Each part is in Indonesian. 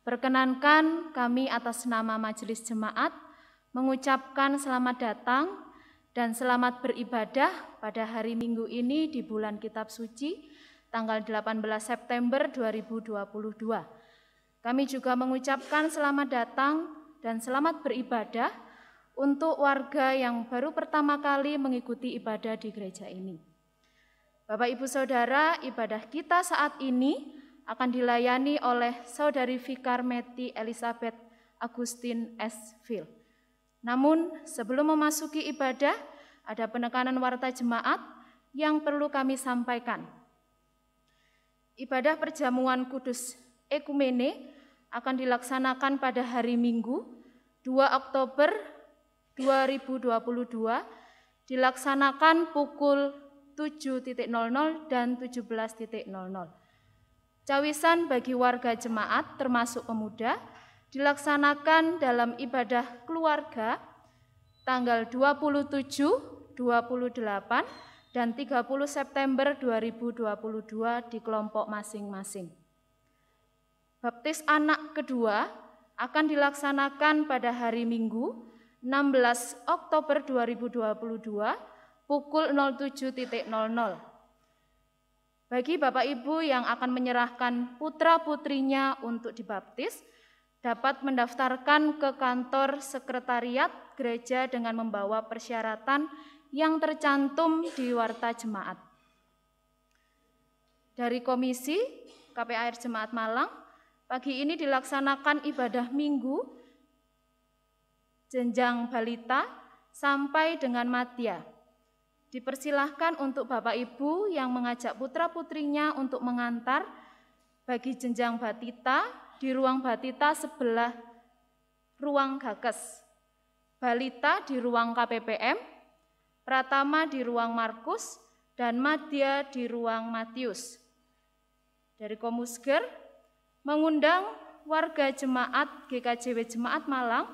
Perkenankan kami atas nama Majelis Jemaat mengucapkan selamat datang dan selamat beribadah pada hari Minggu ini di bulan Kitab Suci tanggal 18 September 2022. Kami juga mengucapkan selamat datang dan selamat beribadah untuk warga yang baru pertama kali mengikuti ibadah di gereja ini. Bapak Ibu Saudara, ibadah kita saat ini akan dilayani oleh Saudari Vikar Meti Elizabeth Agustin S. Phil. Namun sebelum memasuki ibadah, ada penekanan warta jemaat yang perlu kami sampaikan. Ibadah perjamuan kudus ekumene akan dilaksanakan pada hari Minggu 2 Oktober 2022 dilaksanakan pukul 7.00 dan 17.00. Cawisan bagi warga jemaat termasuk pemuda dilaksanakan dalam ibadah keluarga tanggal 27, 28, dan 30 September 2022 di kelompok masing-masing. Baptis anak kedua akan dilaksanakan pada hari Minggu 16 Oktober 2022 pukul 07.00. Bagi Bapak Ibu yang akan menyerahkan putra-putrinya untuk dibaptis, dapat mendaftarkan ke kantor sekretariat gereja dengan membawa persyaratan yang tercantum di warta jemaat. Dari Komisi KPAR Jemaat Malang, pagi ini dilaksanakan ibadah Minggu, jenjang balita sampai dengan madya. Dipersilahkan untuk Bapak Ibu yang mengajak putra-putrinya untuk mengantar bagi jenjang batita di ruang batita sebelah ruang Gakes, balita di ruang KPPM, pratama di ruang Markus, dan madya di ruang Matius. Dari Komusger, mengundang warga jemaat GKJW Jemaat Malang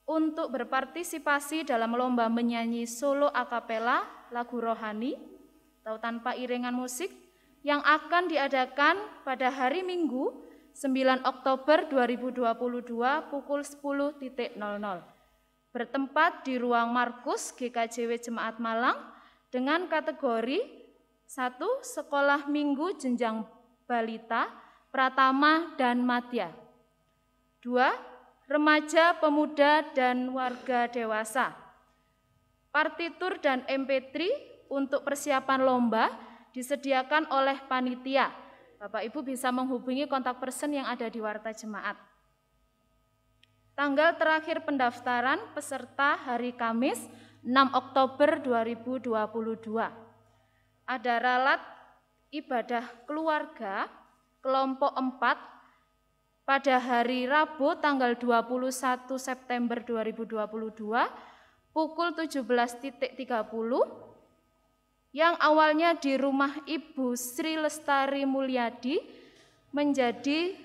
untuk berpartisipasi dalam lomba menyanyi solo akapela lagu rohani atau tanpa iringan musik yang akan diadakan pada hari Minggu 9 Oktober 2022 pukul 10.00 bertempat di ruang Markus GKJW Jemaat Malang dengan kategori 1. Sekolah Minggu jenjang balita, pratama, dan madya. 2. Remaja, pemuda, dan warga dewasa. Partitur dan MP3 untuk persiapan lomba disediakan oleh panitia. Bapak Ibu bisa menghubungi kontak person yang ada di warta jemaat. Tanggal terakhir pendaftaran peserta hari Kamis 6 Oktober 2022. Ada ralat ibadah keluarga kelompok 4 pada hari Rabu tanggal 21 September 2022 pukul 17.30 yang awalnya di rumah Ibu Sri Lestari Mulyadi menjadi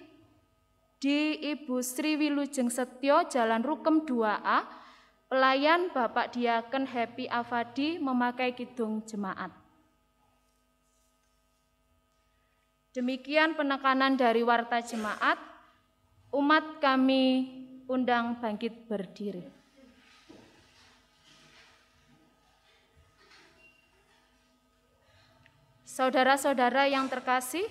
di Ibu Sri Wilujeng Setyo Jalan Rukem 2A, pelayan Bapak Diaken Happy Afadi memakai kidung jemaat. Demikian penekanan dari warta jemaat. Umat kami undang bangkit berdiri. Saudara-saudara yang terkasih,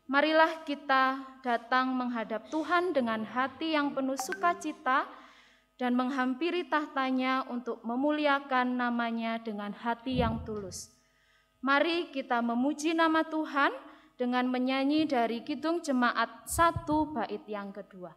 marilah kita datang menghadap Tuhan dengan hati yang penuh sukacita dan menghampiri tahtanya untuk memuliakan namanya dengan hati yang tulus. Mari kita memuji nama Tuhan dengan menyanyi dari Kidung Jemaat 1 bait yang kedua.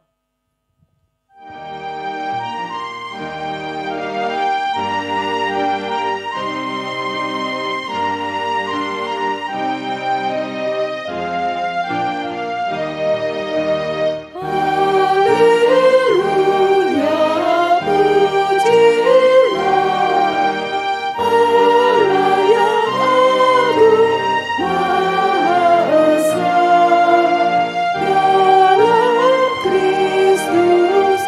Kristus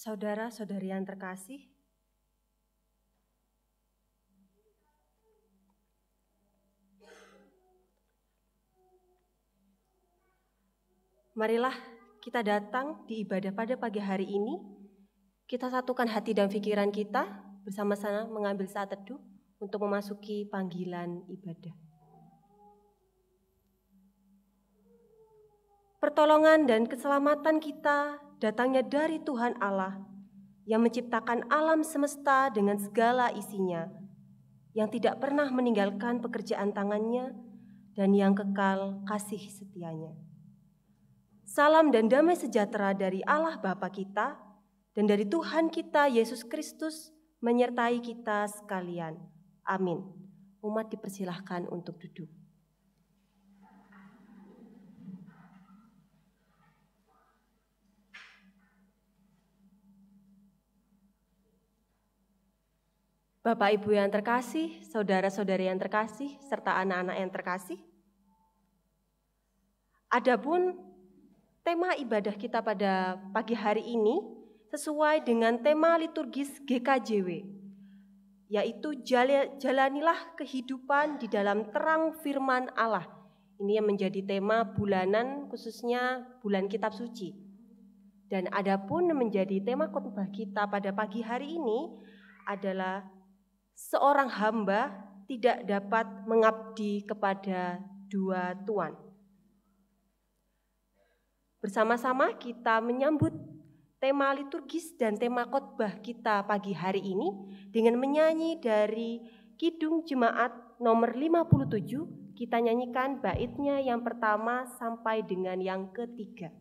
Saudara-saudari yang terkasih, marilah kita datang di ibadah pada pagi hari ini. Kita satukan hati dan pikiran kita bersama-sama mengambil saat teduh untuk memasuki panggilan ibadah. Pertolongan dan keselamatan kita datangnya dari Tuhan Allah yang menciptakan alam semesta dengan segala isinya, yang tidak pernah meninggalkan pekerjaan tangannya dan yang kekal kasih setianya. Salam dan damai sejahtera dari Allah Bapa kita dan dari Tuhan kita Yesus Kristus menyertai kita sekalian. Amin. Umat dipersilahkan untuk duduk. Bapak Ibu yang terkasih, saudara-saudari yang terkasih, serta anak-anak yang terkasih. Adapun tema ibadah kita pada pagi hari ini sesuai dengan tema liturgis GKJW, yaitu jalanilah kehidupan di dalam terang firman Allah. Ini yang menjadi tema bulanan, khususnya bulan Kitab Suci. Dan adapun menjadi tema khotbah kita pada pagi hari ini adalah seorang hamba tidak dapat mengabdi kepada dua tuan. Bersama-sama kita menyambut tema liturgis dan tema khotbah kita pagi hari ini dengan menyanyi dari Kidung Jemaat nomor 57. Kita nyanyikan baitnya yang pertama sampai dengan yang ketiga.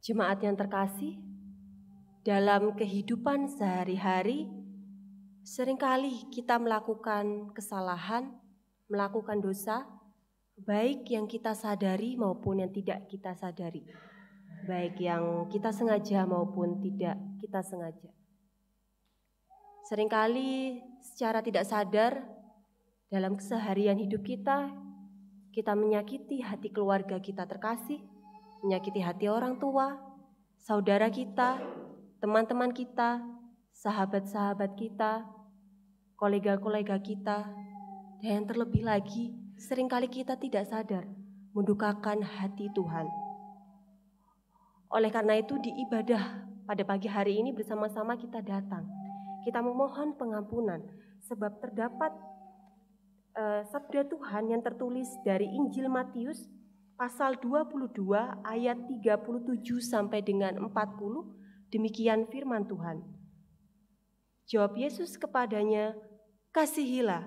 Jemaat yang terkasih, dalam kehidupan sehari-hari, seringkali kita melakukan kesalahan, melakukan dosa, baik yang kita sadari maupun yang tidak kita sadari, baik yang kita sengaja maupun tidak kita sengaja. Seringkali secara tidak sadar, dalam keseharian hidup kita menyakiti hati keluarga kita terkasih, menyakiti hati orang tua, saudara kita, teman-teman kita, sahabat-sahabat kita, kolega-kolega kita, dan yang terlebih lagi, seringkali kita tidak sadar mendukakan hati Tuhan. Oleh karena itu di ibadah pada pagi hari ini bersama-sama kita datang. Kita memohon pengampunan sebab terdapat sabda Tuhan yang tertulis dari Injil Matius pasal 22 ayat 37 sampai dengan 40. Demikian firman Tuhan. Jawab Yesus kepadanya, "Kasihilah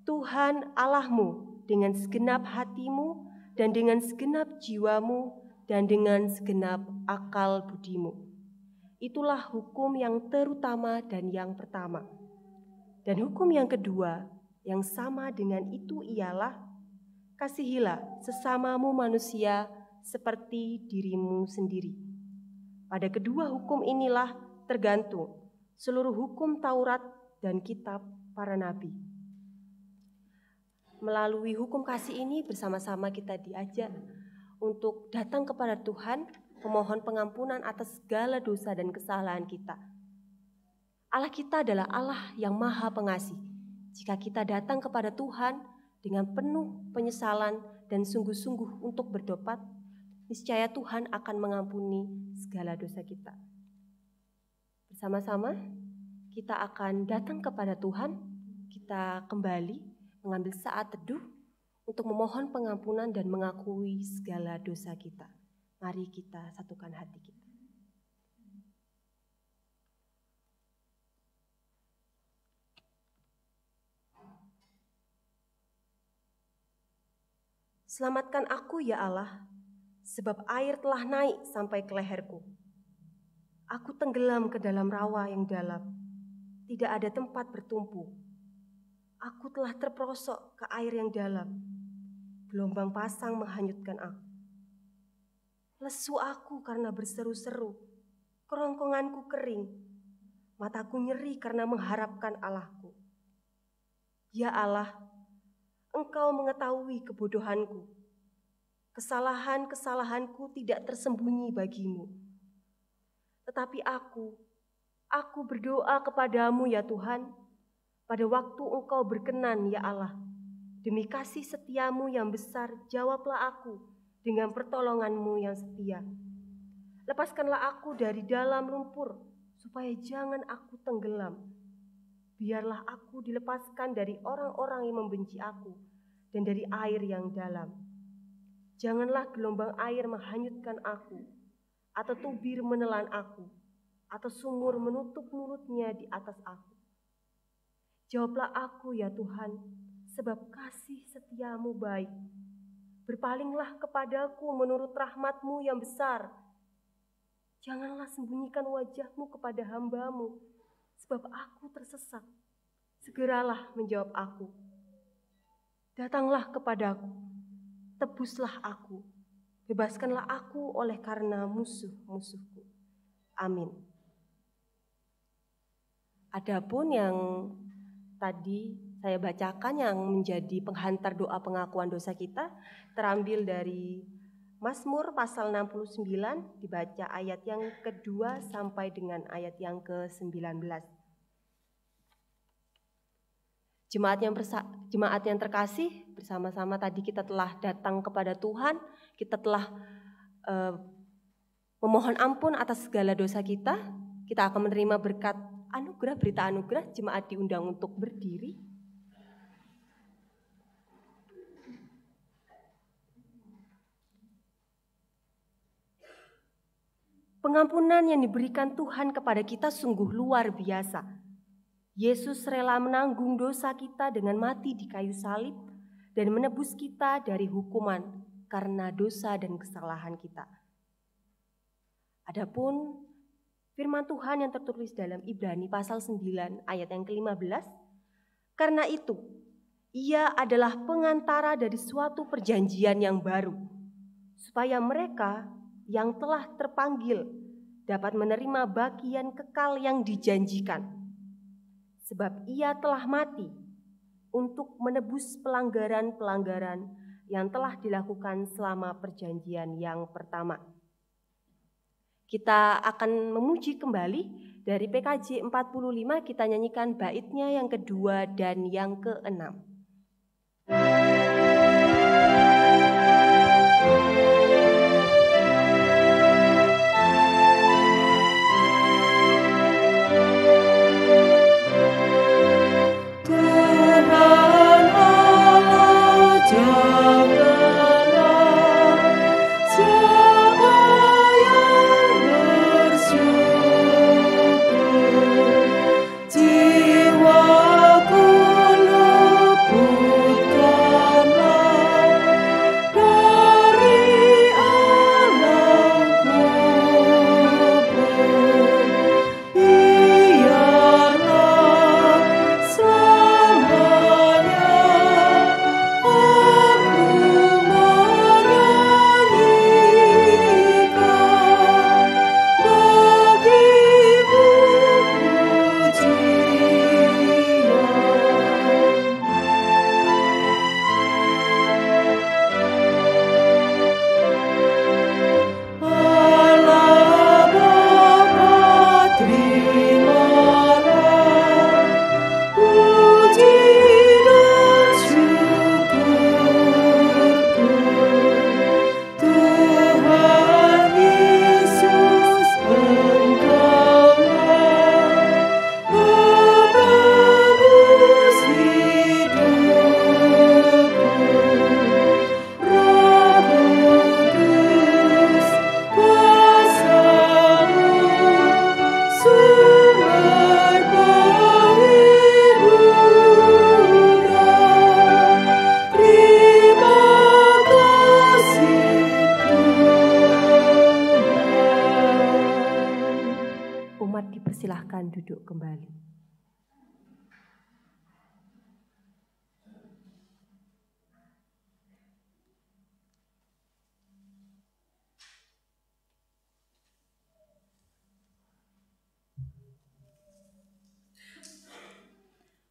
Tuhan Allahmu dengan segenap hatimu dan dengan segenap jiwamu dan dengan segenap akal budimu. Itulah hukum yang terutama dan yang pertama. Dan hukum yang kedua yang sama dengan itu ialah, kasihilah sesamamu manusia seperti dirimu sendiri. Pada kedua hukum inilah tergantung seluruh hukum Taurat dan kitab para nabi." Melalui hukum kasih ini bersama-sama kita diajak untuk datang kepada Tuhan, memohon pengampunan atas segala dosa dan kesalahan kita. Allah kita adalah Allah yang maha pengasih. Jika kita datang kepada Tuhan dengan penuh penyesalan dan sungguh-sungguh untuk bertobat, niscaya Tuhan akan mengampuni segala dosa kita. Bersama-sama kita akan datang kepada Tuhan, kita kembali mengambil saat teduh untuk memohon pengampunan dan mengakui segala dosa kita. Mari kita satukan hati kita. Selamatkan aku ya Allah, sebab air telah naik sampai ke leherku. Aku tenggelam ke dalam rawa yang dalam, tidak ada tempat bertumpu. Aku telah terperosok ke air yang dalam, gelombang pasang menghanyutkan aku. Lesu aku karena berseru-seru, kerongkonganku kering, mataku nyeri karena mengharapkan Allahku. Ya Allah, Engkau mengetahui kebodohanku. Kesalahan-kesalahanku tidak tersembunyi bagimu. Tetapi aku berdoa kepadamu ya Tuhan, pada waktu Engkau berkenan ya Allah. Demi kasih setiamu yang besar, jawablah aku dengan pertolonganmu yang setia. Lepaskanlah aku dari dalam lumpur, supaya jangan aku tenggelam. Biarlah aku dilepaskan dari orang-orang yang membenci aku, dan dari air yang dalam. Janganlah gelombang air menghanyutkan aku, atau tubir menelan aku, atau sumur menutup mulutnya di atas aku. Jawablah aku ya Tuhan, sebab kasih setiamu baik. Berpalinglah kepadaku menurut rahmat-Mu yang besar. Janganlah sembunyikan wajah-Mu kepada hamba-Mu, sebab aku tersesat. Segeralah menjawab aku. Datanglah kepadaku, tebuslah aku, bebaskanlah aku oleh karena musuh-musuhku. Amin. Adapun yang tadi saya bacakan yang menjadi penghantar doa pengakuan dosa kita terambil dari Mazmur pasal 69, dibaca ayat yang kedua sampai dengan ayat yang ke-19. Jemaat yang terkasih, bersama-sama tadi kita telah datang kepada Tuhan, kita telah memohon ampun atas segala dosa kita akan menerima berkat anugerah, berita anugerah. Jemaat diundang untuk berdiri. Pengampunan yang diberikan Tuhan kepada kita sungguh luar biasa. Yesus rela menanggung dosa kita dengan mati di kayu salib dan menebus kita dari hukuman karena dosa dan kesalahan kita. Adapun firman Tuhan yang tertulis dalam Ibrani pasal 9 ayat yang ke-15, karena itu Ia adalah pengantara dari suatu perjanjian yang baru, supaya mereka yang telah terpanggil dapat menerima bagian kekal yang dijanjikan. Sebab Ia telah mati untuk menebus pelanggaran-pelanggaran yang telah dilakukan selama perjanjian yang pertama. Kita akan memuji kembali dari PKJ 45, kita nyanyikan baitnya yang kedua dan yang keenam. Dipersilahkan duduk kembali.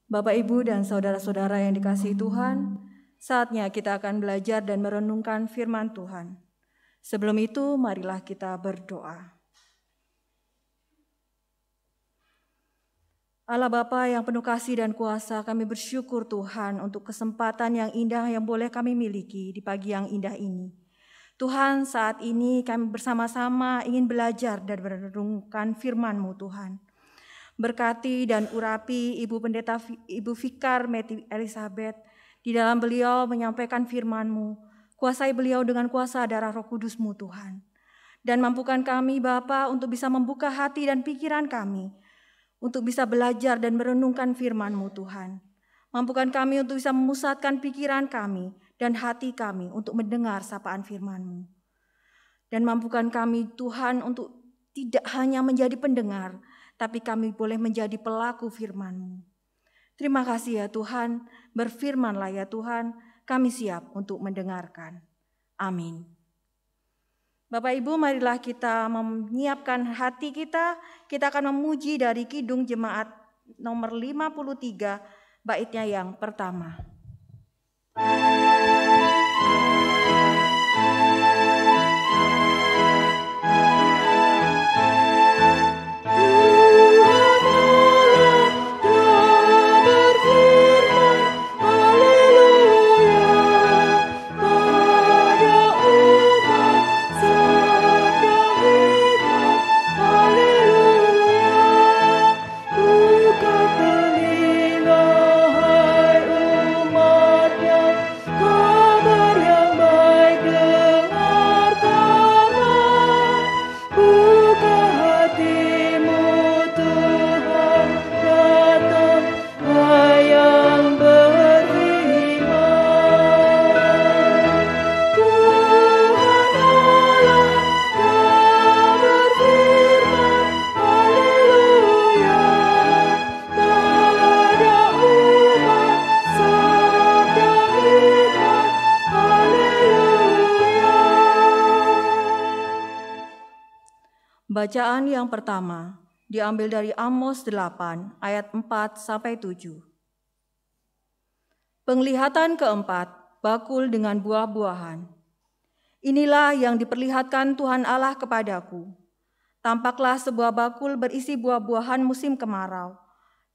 Bapak, Ibu, dan saudara-saudara yang dikasihi Tuhan, saatnya kita akan belajar dan merenungkan firman Tuhan. Sebelum itu, marilah kita berdoa. Allah Bapa yang penuh kasih dan kuasa, kami bersyukur Tuhan untuk kesempatan yang indah yang boleh kami miliki di pagi yang indah ini. Tuhan, saat ini kami bersama-sama ingin belajar dan merenungkan firman-Mu Tuhan. Berkati dan urapi Ibu Fikar Meti Elizabeth, di dalam beliau menyampaikan firman-Mu. Kuasai beliau dengan kuasa darah Roh Kudus-Mu Tuhan. Dan mampukan kami Bapa untuk bisa membuka hati dan pikiran kami, untuk bisa belajar dan merenungkan firman-Mu Tuhan. Mampukan kami untuk bisa memusatkan pikiran kami dan hati kami untuk mendengar sapaan firman-Mu. Dan mampukan kami Tuhan untuk tidak hanya menjadi pendengar, tapi kami boleh menjadi pelaku firman-Mu. Terima kasih ya Tuhan, berfirmanlah ya Tuhan, kami siap untuk mendengarkan. Amin. Bapak Ibu, marilah kita menyiapkan hati kita akan memuji dari Kidung Jemaat nomor 53, baitnya yang pertama. Bacaan yang pertama diambil dari Amos 8 ayat 4-7. Penglihatan keempat, bakul dengan buah-buahan. Inilah yang diperlihatkan Tuhan Allah kepadaku. Tampaklah sebuah bakul berisi buah-buahan musim kemarau.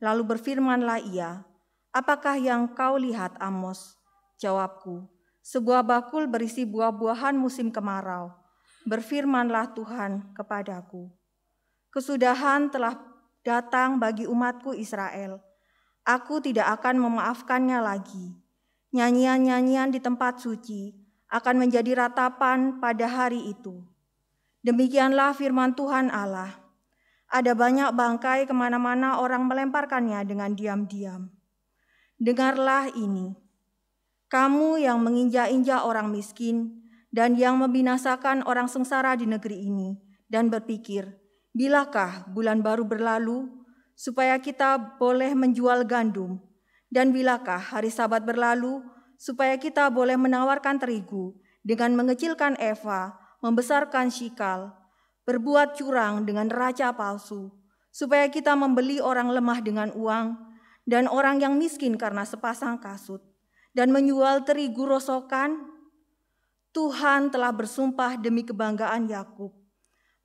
Lalu berfirmanlah ia, "Apakah yang kau lihat, Amos?" Jawabku, "Sebuah bakul berisi buah-buahan musim kemarau." Berfirmanlah Tuhan kepadaku, "Kesudahan telah datang bagi umatku Israel. Aku tidak akan memaafkannya lagi. Nyanyian-nyanyian di tempat suci akan menjadi ratapan pada hari itu." Demikianlah firman Tuhan Allah. Ada banyak bangkai kemana-mana orang melemparkannya dengan diam-diam. Dengarlah ini, kamu yang menginjak-injak orang miskin dan yang membinasakan orang sengsara di negeri ini, dan berpikir, bilakah bulan baru berlalu supaya kita boleh menjual gandum, dan bilakah hari Sabat berlalu supaya kita boleh menawarkan terigu dengan mengecilkan eva, membesarkan shikal, berbuat curang dengan neraca palsu, supaya kita membeli orang lemah dengan uang dan orang yang miskin karena sepasang kasut, dan menjual terigu rosokan. Tuhan telah bersumpah demi kebanggaan Yakub,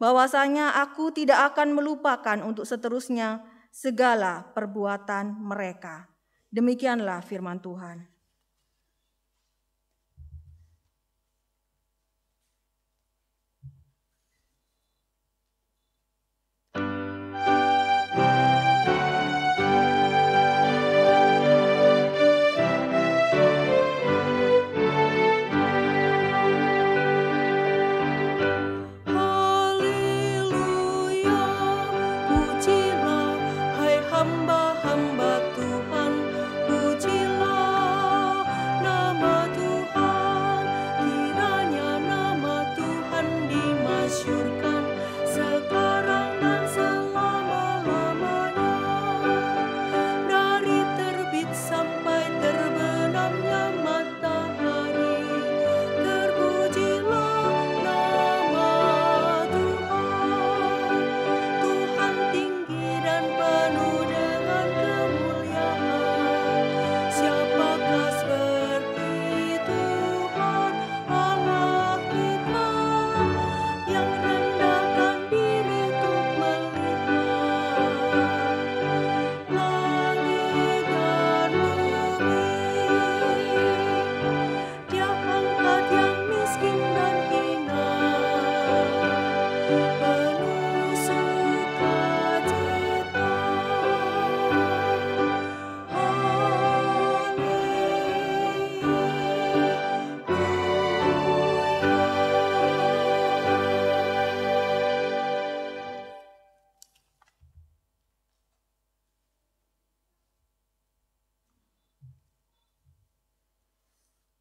bahwasanya aku tidak akan melupakan untuk seterusnya segala perbuatan mereka. Demikianlah firman Tuhan.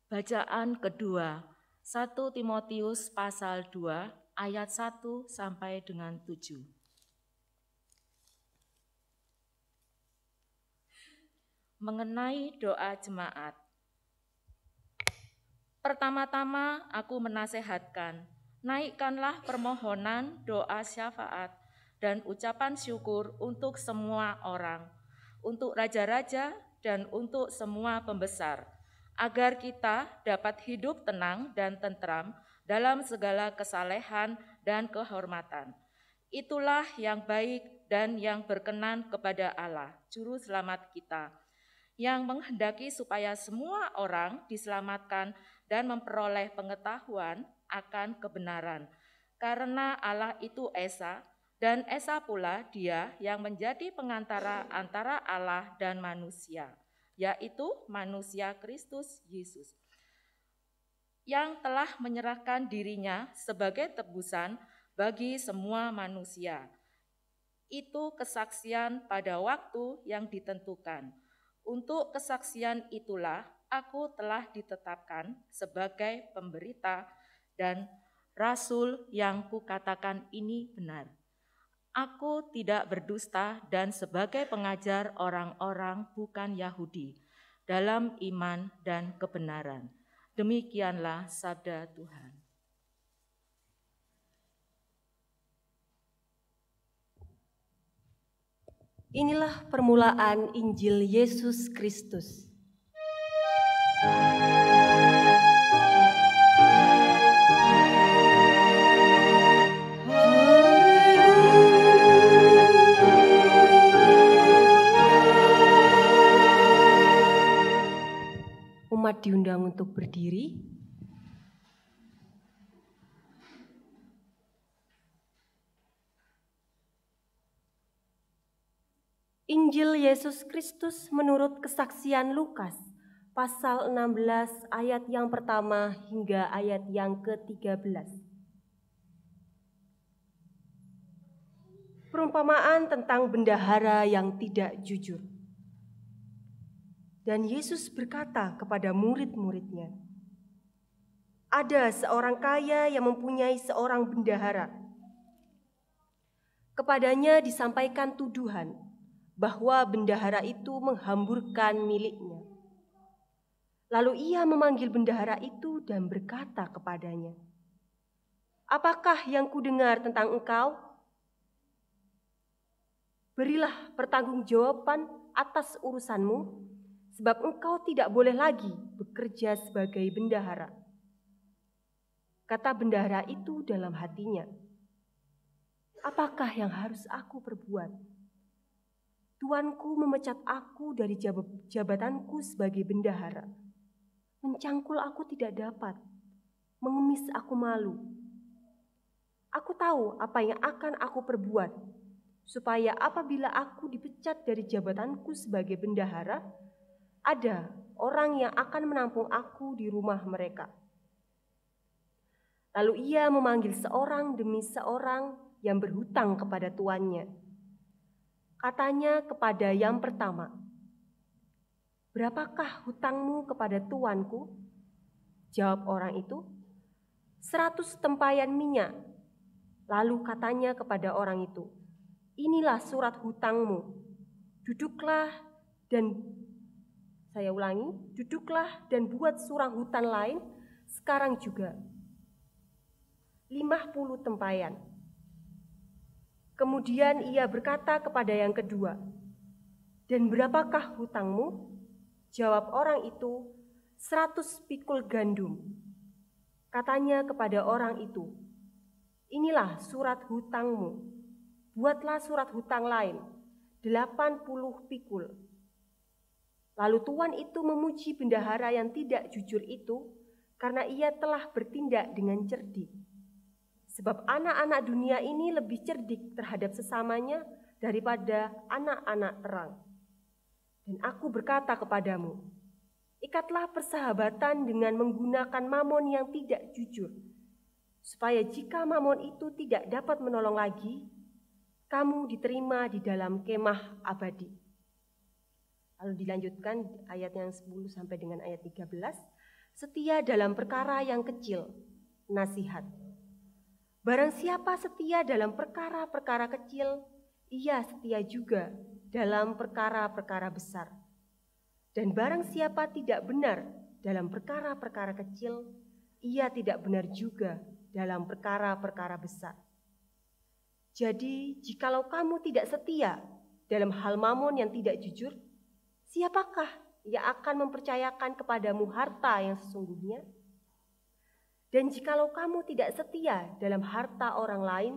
Bacaan kedua, 1 Timotius pasal 2 ayat 1 sampai dengan 7. Mengenai doa jemaat. Pertama-tama aku menasehatkan, naikkanlah permohonan, doa syafaat, dan ucapan syukur untuk semua orang, untuk raja-raja dan untuk semua pembesar, agar kita dapat hidup tenang dan tentram dalam segala kesalehan dan kehormatan. Itulah yang baik dan yang berkenan kepada Allah, Juru Selamat kita, yang menghendaki supaya semua orang diselamatkan dan memperoleh pengetahuan akan kebenaran. Karena Allah itu Esa, dan Esa pula Dia yang menjadi pengantara antara Allah dan manusia, yaitu manusia Kristus Yesus, yang telah menyerahkan dirinya sebagai tebusan bagi semua manusia. Itu kesaksian pada waktu yang ditentukan. Untuk kesaksian itulah aku telah ditetapkan sebagai pemberita dan rasul yang kukatakan ini benar. Aku tidak berdusta dan sebagai pengajar orang-orang bukan Yahudi dalam iman dan kebenaran. Demikianlah sabda Tuhan. Inilah permulaan Injil Yesus Kristus. Haleluya. diundang untuk berdiri. Injil Yesus Kristus menurut kesaksian Lukas, pasal 16 ayat yang pertama hingga ayat yang ke-13. Perumpamaan tentang bendahara yang tidak jujur. Dan Yesus berkata kepada murid-muridnya, "Ada seorang kaya yang mempunyai seorang bendahara. Kepadanya disampaikan tuduhan bahwa bendahara itu menghamburkan miliknya. Lalu ia memanggil bendahara itu dan berkata kepadanya, 'Apakah yang kudengar tentang engkau? Berilah pertanggungjawaban atas urusanmu, sebab engkau tidak boleh lagi bekerja sebagai bendahara.' Kata bendahara itu dalam hatinya, 'Apakah yang harus aku perbuat? Tuanku memecat aku dari jabatanku sebagai bendahara. Mencangkul aku tidak dapat, mengemis aku malu. Aku tahu apa yang akan aku perbuat, supaya apabila aku dipecat dari jabatanku sebagai bendahara, ada orang yang akan menampung aku di rumah mereka.' Lalu ia memanggil seorang demi seorang yang berhutang kepada tuannya. Katanya kepada yang pertama, 'Berapakah hutangmu kepada tuanku?' Jawab orang itu, 100 tempayan minyak. Lalu katanya kepada orang itu, 'Inilah surat hutangmu. Duduklah dan buat surat hutang lain sekarang juga. 50 tempayan. Kemudian ia berkata kepada yang kedua, 'Dan berapakah hutangmu?' Jawab orang itu, 100 pikul gandum. Katanya kepada orang itu, 'Inilah surat hutangmu. Buatlah surat hutang lain, 80 pikul.' Lalu tuan itu memuji bendahara yang tidak jujur itu karena ia telah bertindak dengan cerdik. Sebab anak-anak dunia ini lebih cerdik terhadap sesamanya daripada anak-anak terang. Dan aku berkata kepadamu, ikatlah persahabatan dengan menggunakan mamon yang tidak jujur, supaya jika mamon itu tidak dapat menolong lagi, kamu diterima di dalam kemah abadi." Lalu dilanjutkan ayat yang 10 sampai dengan ayat 13. "Setia dalam perkara yang kecil, nasihat. Barang siapa setia dalam perkara-perkara kecil, ia setia juga dalam perkara-perkara besar. Dan barang siapa tidak benar dalam perkara-perkara kecil, ia tidak benar juga dalam perkara-perkara besar. Jadi, jikalau kamu tidak setia dalam hal mamon yang tidak jujur, siapakah yang akan mempercayakan kepadamu harta yang sesungguhnya? Dan jikalau kamu tidak setia dalam harta orang lain,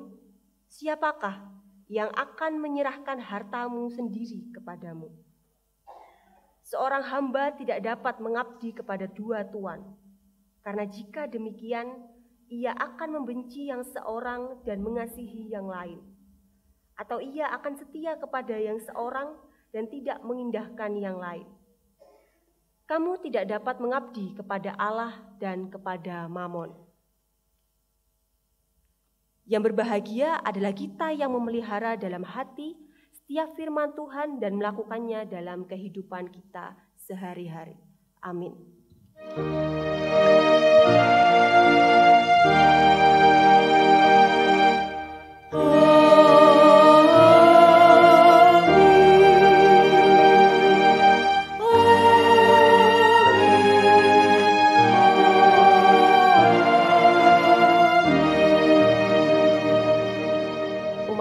siapakah yang akan menyerahkan hartamu sendiri kepadamu? Seorang hamba tidak dapat mengabdi kepada dua tuan, karena jika demikian, ia akan membenci yang seorang dan mengasihi yang lain. Atau ia akan setia kepada yang seorang dan tidak mengindahkan yang lain. Kamu tidak dapat mengabdi kepada Allah dan kepada mamon. Yang berbahagia adalah kita yang memelihara dalam hati setiap firman Tuhan dan melakukannya dalam kehidupan kita sehari-hari. Amin.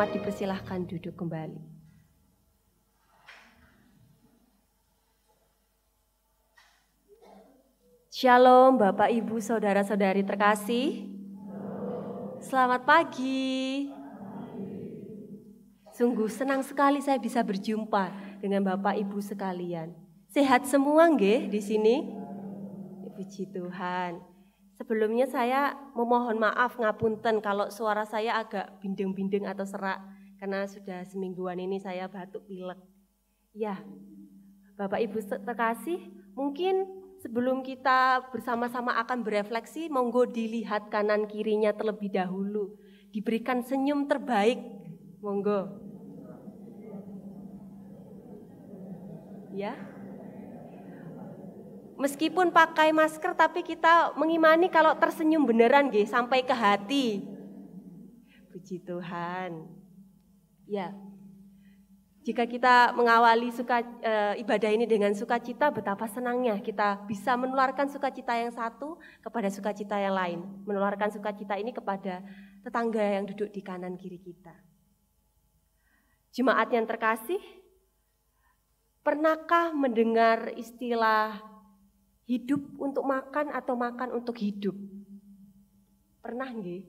Dipersilahkan duduk kembali. Shalom Bapak Ibu Saudara-saudari terkasih. Selamat pagi. Sungguh senang sekali saya bisa berjumpa dengan Bapak Ibu sekalian. Sehat semua nggih di sini? Puji Tuhan. Sebelumnya saya memohon maaf ngapunten kalau suara saya agak bindeng-bindeng atau serak karena sudah semingguan ini saya batuk pilek. Ya, Bapak Ibu terkasih, mungkin sebelum kita bersama-sama akan berefleksi, monggo dilihat kanan kirinya terlebih dahulu. Diberikan senyum terbaik, monggo. Ya. Meskipun pakai masker tapi kita mengimani kalau tersenyum beneran nggih sampai ke hati. Puji Tuhan. Ya. Jika kita mengawali ibadah ini dengan sukacita, betapa senangnya kita bisa menularkan sukacita yang satu kepada sukacita yang lain. Menularkan sukacita ini kepada tetangga yang duduk di kanan kiri kita. Jemaat yang terkasih, pernahkah mendengar istilah hidup untuk makan atau makan untuk hidup? Pernah nggih?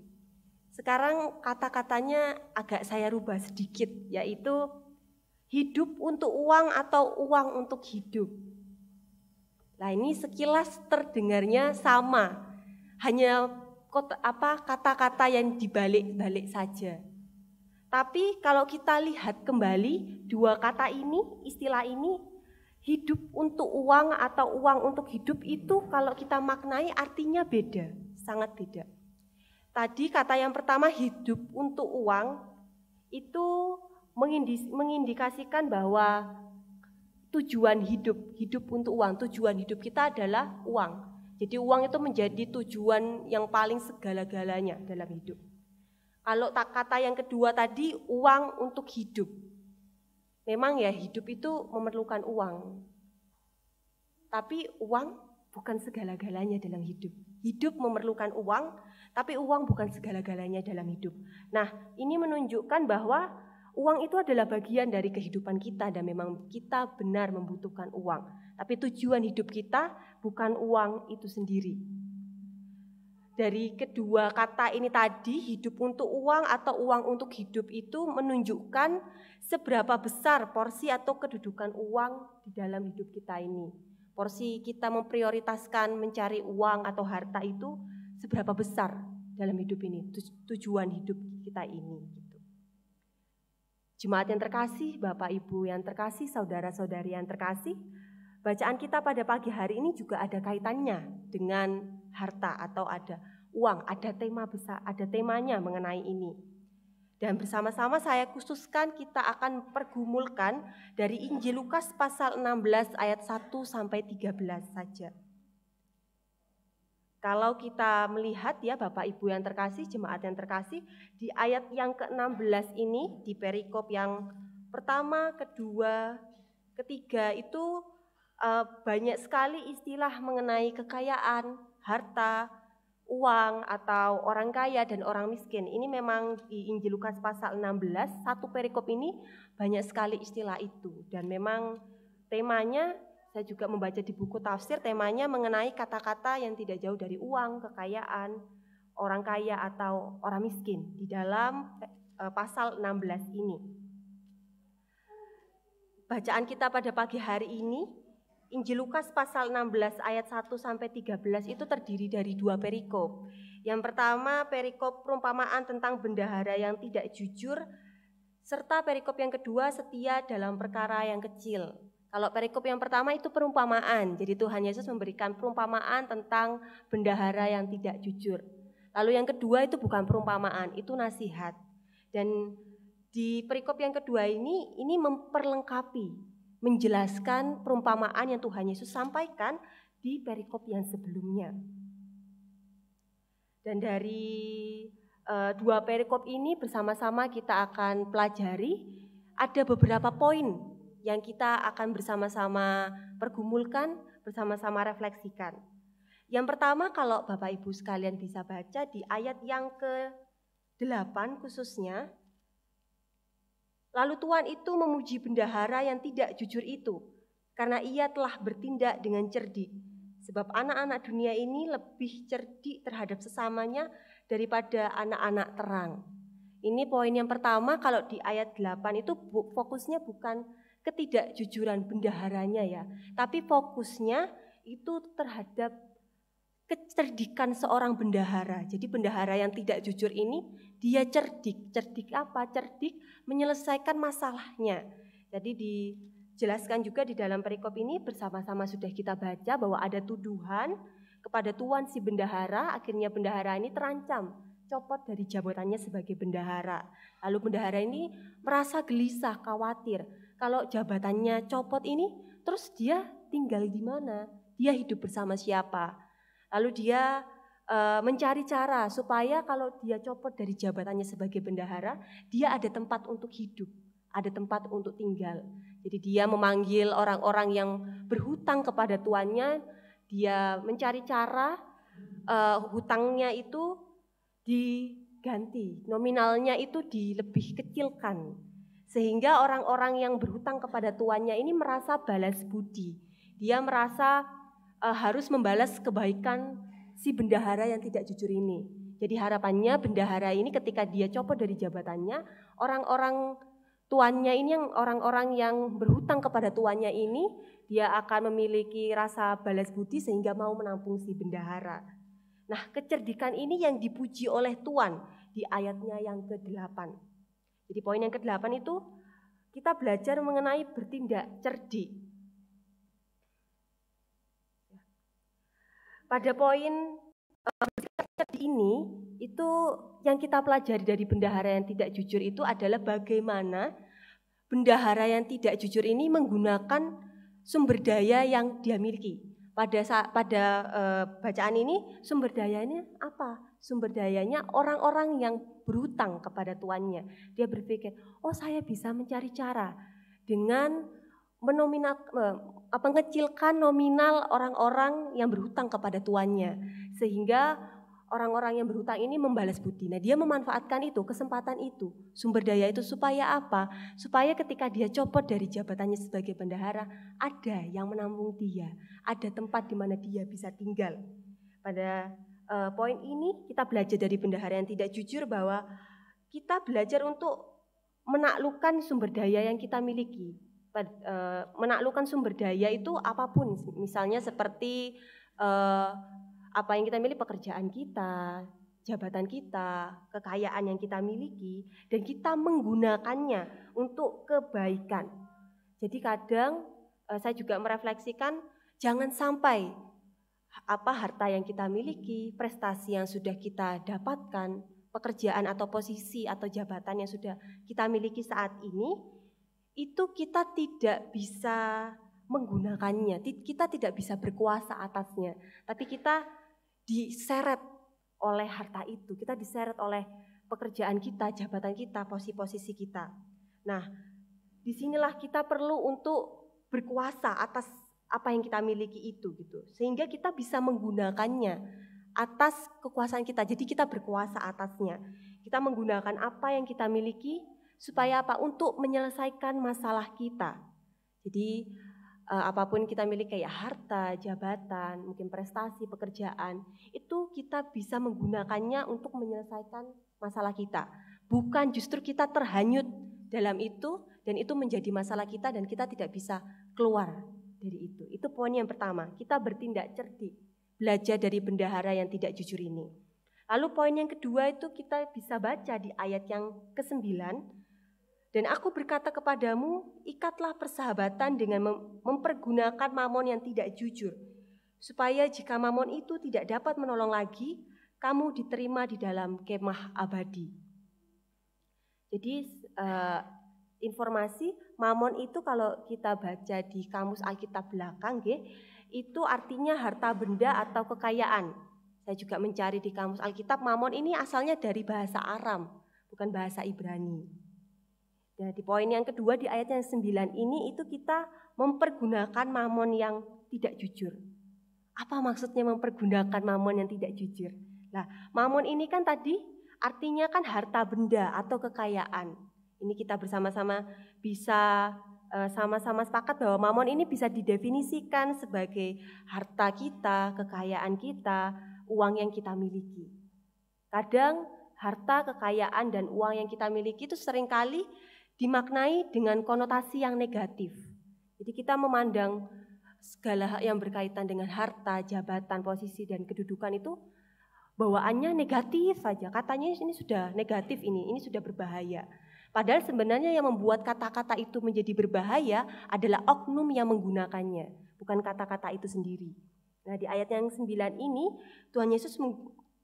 Sekarang kata-katanya agak saya rubah sedikit, yaitu hidup untuk uang atau uang untuk hidup. Nah, ini sekilas terdengarnya sama, hanya kata-kata yang dibalik-balik saja. Tapi kalau kita lihat kembali dua kata ini, istilah ini, hidup untuk uang atau uang untuk hidup itu kalau kita maknai artinya beda, sangat beda. Tadi kata yang pertama hidup untuk uang itu mengindikasikan bahwa tujuan hidup untuk uang, tujuan hidup kita adalah uang. Jadi uang itu menjadi tujuan yang paling segala-galanya dalam hidup. Kalau kata yang kedua tadi uang untuk hidup. Memang ya hidup itu memerlukan uang. Tapi uang bukan segala-galanya dalam hidup. Hidup memerlukan uang, tapi uang bukan segala-galanya dalam hidup. Nah, ini menunjukkan bahwa uang itu adalah bagian dari kehidupan kita dan memang kita benar membutuhkan uang. Tapi tujuan hidup kita bukan uang itu sendiri. Dari kedua kata ini tadi, hidup untuk uang atau uang untuk hidup itu menunjukkan seberapa besar porsi atau kedudukan uang di dalam hidup kita ini. Porsi kita memprioritaskan mencari uang atau harta itu seberapa besar dalam hidup ini, tujuan hidup kita ini. Jemaat yang terkasih, Bapak Ibu yang terkasih, saudara-saudari yang terkasih, bacaan kita pada pagi hari ini juga ada kaitannya dengan harta atau ada uang, ada tema besar, ada temanya mengenai ini. Dan bersama-sama saya khususkan kita akan pergumulkan dari Injil Lukas pasal 16 ayat 1 sampai 13 saja. Kalau kita melihat ya Bapak Ibu yang terkasih, jemaat yang terkasih, di ayat yang ke-16 ini, di perikop yang pertama, kedua, ketiga itu banyak sekali istilah mengenai kekayaan, harta, uang atau orang kaya dan orang miskin. Ini memang di Injil Lukas pasal 16, satu perikop ini banyak sekali istilah itu. Dan memang temanya, saya juga membaca di buku tafsir, temanya mengenai kata-kata yang tidak jauh dari uang, kekayaan, orang kaya atau orang miskin di dalam pasal 16 ini. Bacaan kita pada pagi hari ini, Injil Lukas pasal 16 ayat 1 sampai 13 itu terdiri dari dua perikop. Yang pertama perikop perumpamaan tentang bendahara yang tidak jujur, serta perikop yang kedua setia dalam perkara yang kecil. Kalau perikop yang pertama itu perumpamaan, jadi Tuhan Yesus memberikan perumpamaan tentang bendahara yang tidak jujur. Lalu yang kedua itu bukan perumpamaan, itu nasihat. Dan di perikop yang kedua ini memperlengkapi, menjelaskan perumpamaan yang Tuhan Yesus sampaikan di perikop yang sebelumnya. Dan dari dua perikop ini bersama-sama kita akan pelajari, ada beberapa poin yang kita akan bersama-sama pergumulkan, bersama-sama refleksikan. Yang pertama kalau Bapak Ibu sekalian bisa baca di ayat yang ke-8 khususnya, lalu Tuhan itu memuji bendahara yang tidak jujur itu, karena ia telah bertindak dengan cerdik. Sebab anak-anak dunia ini lebih cerdik terhadap sesamanya daripada anak-anak terang. Ini poin yang pertama, kalau di ayat 8 itu fokusnya bukan ketidakjujuran bendaharanya ya, tapi fokusnya itu terhadap kecerdikan seorang bendahara. Jadi bendahara yang tidak jujur ini, dia cerdik. Cerdik apa? Cerdik menyelesaikan masalahnya. Jadi dijelaskan juga di dalam perikop ini, bersama-sama sudah kita baca bahwa ada tuduhan kepada tuan si bendahara. Akhirnya bendahara ini terancam copot dari jabatannya sebagai bendahara. Lalu bendahara ini merasa gelisah, khawatir. Kalau jabatannya copot ini, terus dia tinggal di mana? Dia hidup bersama siapa? Lalu dia mencari cara supaya kalau dia copot dari jabatannya sebagai bendahara, dia ada tempat untuk hidup, ada tempat untuk tinggal. Jadi dia memanggil orang-orang yang berhutang kepada tuannya, dia mencari cara hutangnya itu diganti, nominalnya itu dilebih kecilkan. Sehingga orang-orang yang berhutang kepada tuannya ini merasa balas budi. Dia merasa harus membalas kebaikan si bendahara yang tidak jujur ini. Jadi harapannya bendahara ini ketika dia copot dari jabatannya, orang-orang tuannya ini, orang-orang yang berhutang kepada tuannya ini, dia akan memiliki rasa balas budi sehingga mau menampung si bendahara. Nah, kecerdikan ini yang dipuji oleh Tuan di ayatnya yang ke-8. Jadi poin yang ke-8 itu kita belajar mengenai bertindak cerdik. Pada poin ini, itu yang kita pelajari dari bendahara yang tidak jujur itu adalah bagaimana bendahara yang tidak jujur ini menggunakan sumber daya yang dia miliki. Pada bacaan ini sumber dayanya apa? Sumber dayanya orang-orang yang berhutang kepada tuannya. Dia berpikir, oh saya bisa mencari cara dengan mengecilkan nominal orang-orang yang berhutang kepada tuannya, sehingga orang-orang yang berhutang ini membalas budi. Nah, dia memanfaatkan itu, kesempatan itu, sumber daya itu supaya apa? Supaya ketika dia copot dari jabatannya sebagai bendahara, ada yang menampung dia, ada tempat di mana dia bisa tinggal. Pada poin ini kita belajar dari bendahara yang tidak jujur bahwa kita belajar untuk menaklukkan sumber daya yang kita miliki. Menaklukkan sumber daya itu apapun, misalnya seperti apa yang kita miliki, pekerjaan kita, jabatan kita, kekayaan yang kita miliki, dan kita menggunakannya untuk kebaikan. Jadi kadang saya juga merefleksikan, jangan sampai harta yang kita miliki, prestasi yang sudah kita dapatkan, pekerjaan atau posisi atau jabatan yang sudah kita miliki saat ini, itu kita tidak bisa menggunakannya, kita tidak bisa berkuasa atasnya, tapi kita diseret oleh harta itu, kita diseret oleh pekerjaan kita, jabatan kita, posisi kita. Nah, disinilah kita perlu untuk berkuasa atas apa yang kita miliki itu, gitu, sehingga kita bisa menggunakannya atas kekuasaan kita. Jadi kita berkuasa atasnya. Kita menggunakan apa yang kita miliki supaya apa? Untuk menyelesaikan masalah kita. Jadi apapun kita miliki, kayak harta, jabatan, mungkin prestasi, pekerjaan, itu kita bisa menggunakannya untuk menyelesaikan masalah kita. Bukan justru kita terhanyut dalam itu dan itu menjadi masalah kita dan kita tidak bisa keluar dari itu. Itu poin yang pertama, kita bertindak cerdik, belajar dari bendahara yang tidak jujur ini. Lalu poin yang kedua itu kita bisa baca di ayat yang ke-9. Dan aku berkata kepadamu, ikatlah persahabatan dengan mempergunakan mamon yang tidak jujur, supaya jika mamon itu tidak dapat menolong lagi, kamu diterima di dalam kemah abadi. Jadi informasi mamon itu kalau kita baca di kamus Alkitab belakang, itu artinya harta benda atau kekayaan. Saya juga mencari di kamus Alkitab, mamon ini asalnya dari bahasa Aram, bukan bahasa Ibrani. Nah, di poin yang kedua di ayat yang 9 ini itu kita mempergunakan mamon yang tidak jujur. Apa maksudnya mempergunakan mamon yang tidak jujur? Nah, mamon ini kan tadi artinya kan harta benda atau kekayaan. Ini kita bersama-sama bisa sama-sama sepakat bahwa mamon ini bisa didefinisikan sebagai harta kita, kekayaan kita, uang yang kita miliki. Kadang harta, kekayaan, dan uang yang kita miliki itu seringkali dimaknai dengan konotasi yang negatif. Jadi kita memandang segala hal yang berkaitan dengan harta, jabatan, posisi, dan kedudukan itu bawaannya negatif saja. Katanya ini sudah negatif, ini sudah berbahaya. Padahal sebenarnya yang membuat kata-kata itu menjadi berbahaya adalah oknum yang menggunakannya, bukan kata-kata itu sendiri. Nah, di ayat yang 9 ini Tuhan Yesus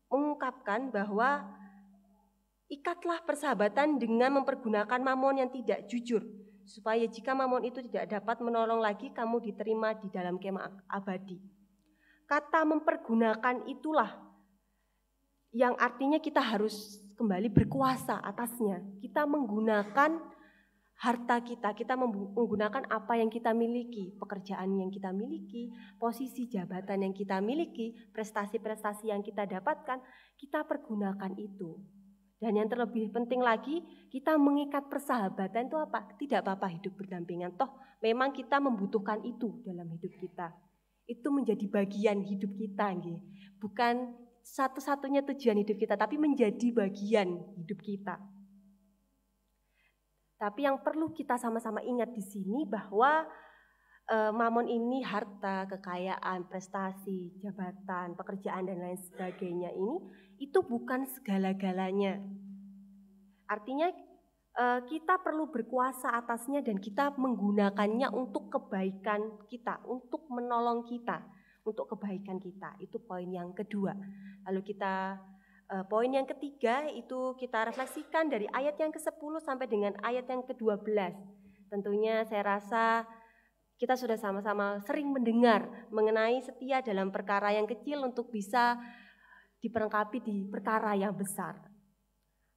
mengungkapkan bahwa ikatlah persahabatan dengan mempergunakan mamon yang tidak jujur, supaya jika mamon itu tidak dapat menolong lagi, kamu diterima di dalam kemah abadi. Kata mempergunakan itulah yang artinya kita harus kembali berkuasa atasnya. Kita menggunakan harta kita menggunakan apa yang kita miliki, pekerjaan yang kita miliki, posisi jabatan yang kita miliki, prestasi-prestasi yang kita dapatkan, kita pergunakan itu. Dan yang terlebih penting lagi, kita mengikat persahabatan itu apa? Tidak apa-apa hidup berdampingan. Toh memang kita membutuhkan itu dalam hidup kita. Itu menjadi bagian hidup kita, nggih. Bukan satu-satunya tujuan hidup kita, tapi menjadi bagian hidup kita. Tapi yang perlu kita sama-sama ingat di sini bahwa mamon ini harta, kekayaan, prestasi, jabatan, pekerjaan dan lain sebagainya ini itu bukan segala-galanya. Artinya kita perlu berkuasa atasnya dan kita menggunakannya untuk kebaikan kita, untuk menolong kita, untuk kebaikan kita. Itu poin yang kedua. Lalu kita poin yang ketiga itu kita refleksikan dari ayat yang ke-10 sampai dengan ayat yang ke-12. Tentunya saya rasa kita sudah sama-sama sering mendengar mengenai setia dalam perkara yang kecil untuk bisa diperlengkapi di perkara yang besar.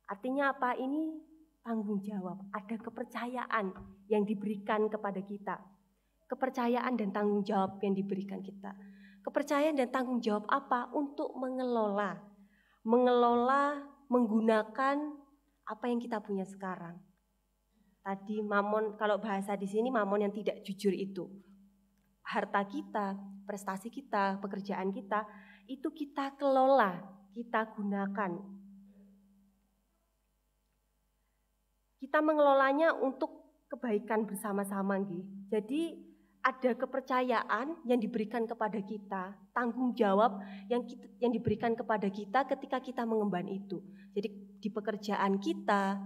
Artinya apa? Ini tanggung jawab, ada kepercayaan yang diberikan kepada kita. Kepercayaan dan tanggung jawab yang diberikan kita. Kepercayaan dan tanggung jawab apa? Untuk mengelola, menggunakan apa yang kita punya sekarang. Tadi mamon, kalau bahasa di sini mamon yang tidak jujur itu. Harta kita, prestasi kita, pekerjaan kita, itu kita kelola, kita gunakan. Kita mengelolanya untuk kebaikan bersama-sama, nggih. Jadi ada kepercayaan yang diberikan kepada kita, tanggung jawab yang diberikan kepada kita ketika kita mengemban itu. Jadi di pekerjaan kita,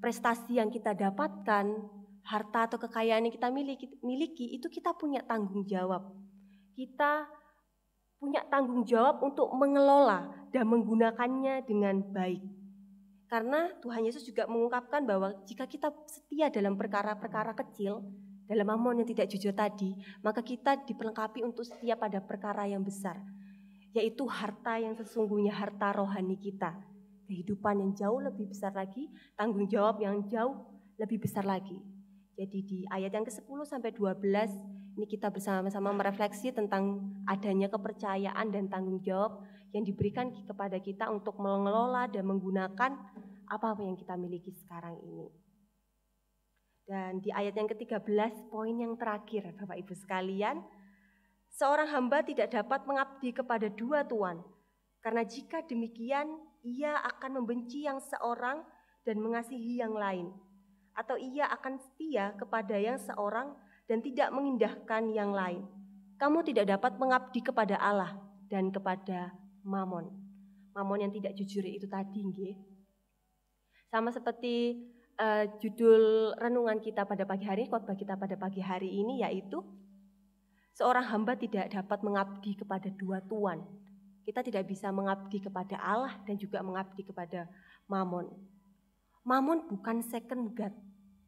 prestasi yang kita dapatkan, harta atau kekayaan yang kita miliki itu kita punya tanggung jawab. Kita punya tanggung jawab untuk mengelola dan menggunakannya dengan baik. Karena Tuhan Yesus juga mengungkapkan bahwa jika kita setia dalam perkara-perkara kecil, dalam mamon yang tidak jujur tadi, maka kita diperlengkapi untuk setia pada perkara yang besar, yaitu harta yang sesungguhnya, harta rohani kita. Kehidupan yang jauh lebih besar lagi, tanggung jawab yang jauh lebih besar lagi. Jadi di ayat yang ke-10 sampai 12 ini kita bersama-sama merefleksi tentang adanya kepercayaan dan tanggung jawab yang diberikan kepada kita untuk mengelola dan menggunakan apa yang kita miliki sekarang ini. Dan di ayat yang ke-13, poin yang terakhir, Bapak Ibu sekalian, seorang hamba tidak dapat mengabdi kepada dua tuan, karena jika demikian, ia akan membenci yang seorang dan mengasihi yang lain, atau ia akan setia kepada yang seorang dan tidak mengindahkan yang lain. Kamu tidak dapat mengabdi kepada Allah dan kepada mamon. Mamon yang tidak jujur itu tadi, nggih. Sama seperti judul renungan kita pada pagi hari, khotbah kita pada pagi hari ini, yaitu seorang hamba tidak dapat mengabdi kepada dua tuan. Kita tidak bisa mengabdi kepada Allah dan juga mengabdi kepada mamon. Mamon bukan second God,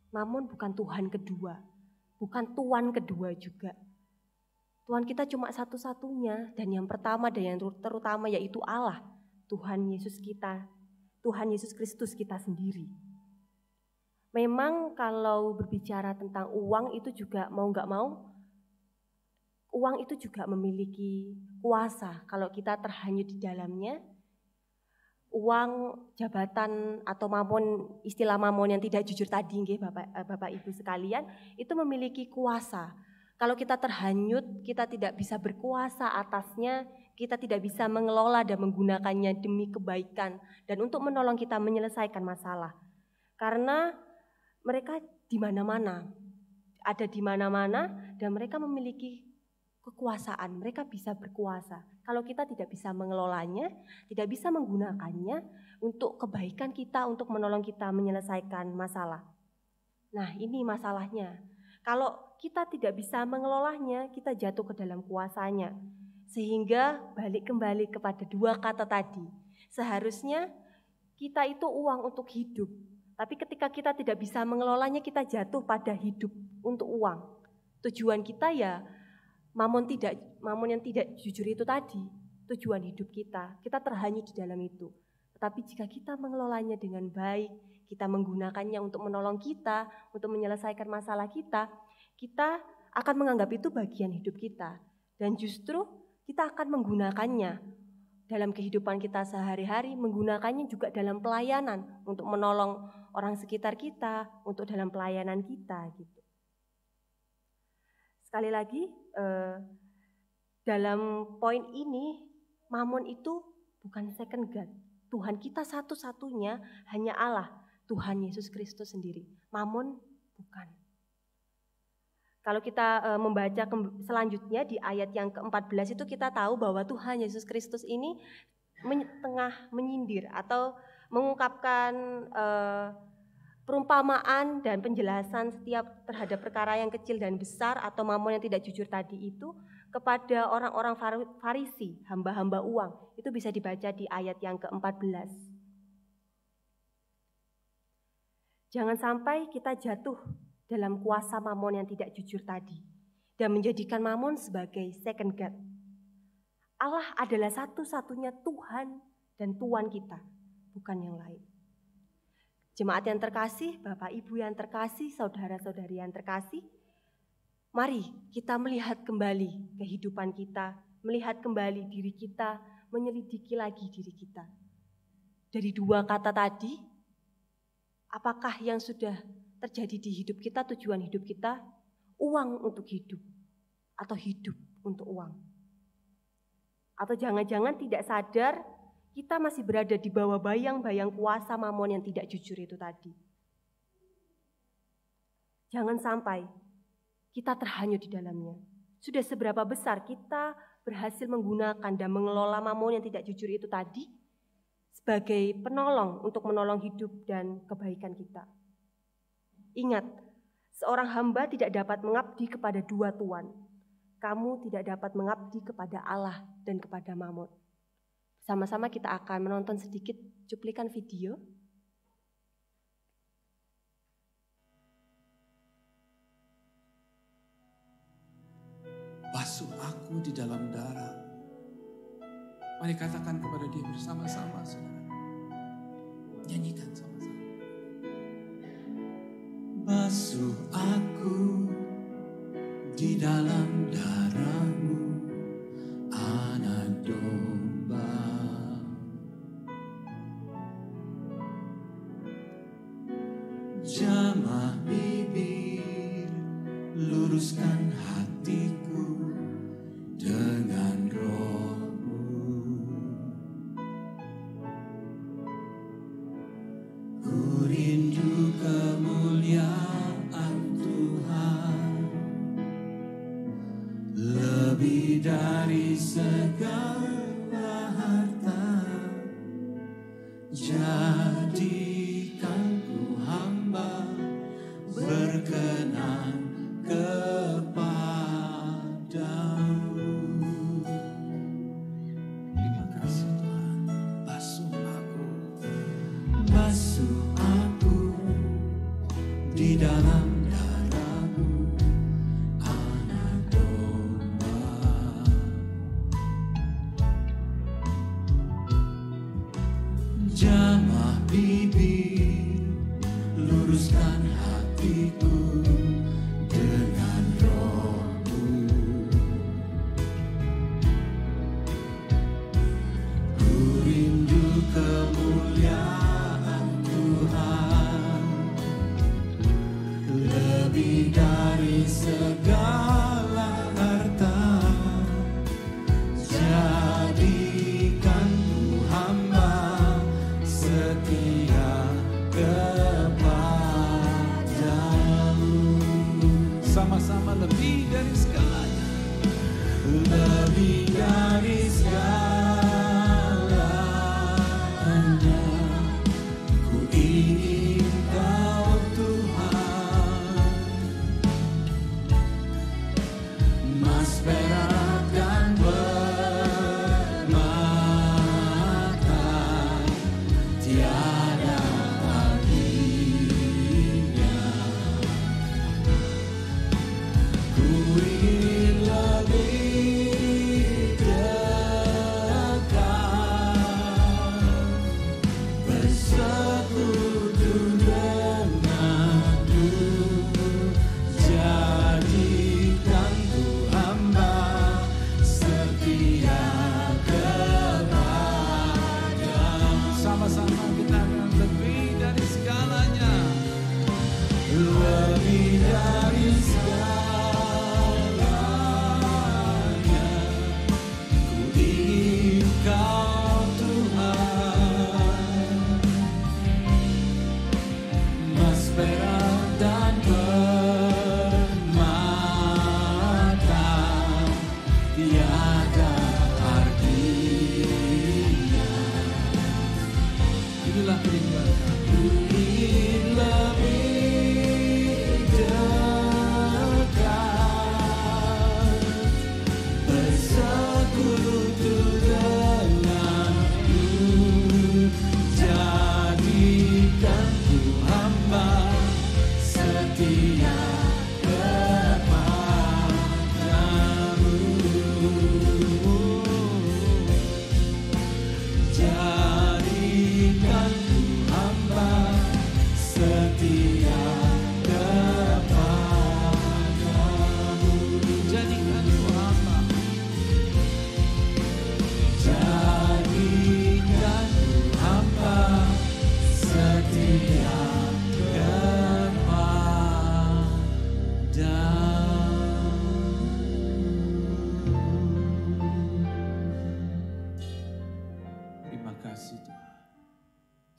mamon bukan Tuhan kedua, bukan tuan kedua juga. Tuhan kita cuma satu-satunya, dan yang pertama dan yang terutama yaitu Allah, Tuhan Yesus kita, Tuhan Yesus Kristus kita sendiri. Memang kalau berbicara tentang uang itu juga mau nggak mau, uang itu juga memiliki kuasa kalau kita terhanyut di dalamnya. Uang, jabatan atau mamon, istilah mamon yang tidak jujur tadi, nggih Bapak Ibu sekalian, itu memiliki kuasa. Kalau kita terhanyut, kita tidak bisa berkuasa atasnya, kita tidak bisa mengelola dan menggunakannya demi kebaikan dan untuk menolong kita menyelesaikan masalah. Karena mereka di mana-mana, ada di mana-mana dan mereka memiliki kekuasaan, mereka bisa berkuasa. Kalau kita tidak bisa mengelolanya, tidak bisa menggunakannya untuk kebaikan kita, untuk menolong kita menyelesaikan masalah. Nah, ini masalahnya. Kalau kita tidak bisa mengelolanya, kita jatuh ke dalam kuasanya. Sehingga balik kembali kepada dua kata tadi. Seharusnya kita itu uang untuk hidup. Tapi ketika kita tidak bisa mengelolanya, kita jatuh pada hidup untuk uang. Tujuan kita ya mamon yang tidak jujur itu tadi. Tujuan hidup kita terhanyut di dalam itu. Tetapi jika kita mengelolanya dengan baik, kita menggunakannya untuk menolong kita, untuk menyelesaikan masalah kita akan menganggap itu bagian hidup kita. Dan justru kita akan menggunakannya dalam kehidupan kita sehari-hari, menggunakannya juga dalam pelayanan untuk menolong orang sekitar kita, untuk dalam pelayanan kita gitu. Sekali lagi, dalam poin ini, mamon itu bukan second God. Tuhan kita satu-satunya hanya Allah, Tuhan Yesus Kristus sendiri. Mamon bukan. Kalau kita membaca selanjutnya di ayat yang ke-14 itu kita tahu bahwa Tuhan Yesus Kristus ini tengah menyindir atau mengungkapkan perumpamaan dan penjelasan setiap terhadap perkara yang kecil dan besar atau mamon yang tidak jujur tadi itu kepada orang-orang Farisi, hamba-hamba uang. Itu bisa dibaca di ayat yang ke-14. Jangan sampai kita jatuh dalam kuasa mamon yang tidak jujur tadi dan menjadikan mamon sebagai second God. Allah adalah satu-satunya Tuhan dan Tuan kita, bukan yang lain. Jemaat yang terkasih, Bapak Ibu yang terkasih, saudara-saudari yang terkasih, mari kita melihat kembali kehidupan kita, melihat kembali diri kita, menyelidiki lagi diri kita. Dari dua kata tadi, apakah yang sudah terjadi di hidup kita, tujuan hidup kita, uang untuk hidup, atau hidup untuk uang? Atau jangan-jangan tidak sadar, kita masih berada di bawah bayang-bayang kuasa mamon yang tidak jujur itu tadi. Jangan sampai kita terhanyut di dalamnya. Sudah seberapa besar kita berhasil menggunakan dan mengelola mamon yang tidak jujur itu tadi sebagai penolong untuk menolong hidup dan kebaikan kita. Ingat, seorang hamba tidak dapat mengabdi kepada dua tuan. Kamu tidak dapat mengabdi kepada Allah dan kepada mamon. Sama-sama kita akan menonton sedikit cuplikan video. Basuh aku di dalam darah. Mari katakan kepada dia bersama-sama, saudara. Nyanyikan sama-sama. Basuh aku di dalam darah-Mu, anak domba. Jamah bibir, luruskan hatiku dengan Roh-Mu. Ku rindu kemuliaan Tuhan, lebih dari segala harta. Jadikan ku hamba berkenan kepadamu. Terima kasih Tuhan. Basuh aku di dalam darah-Mu, anak domba. Jamah bibir, luruskan hatiku dengan Roh-Mu. Ku rindu kemuliaan Tuhan,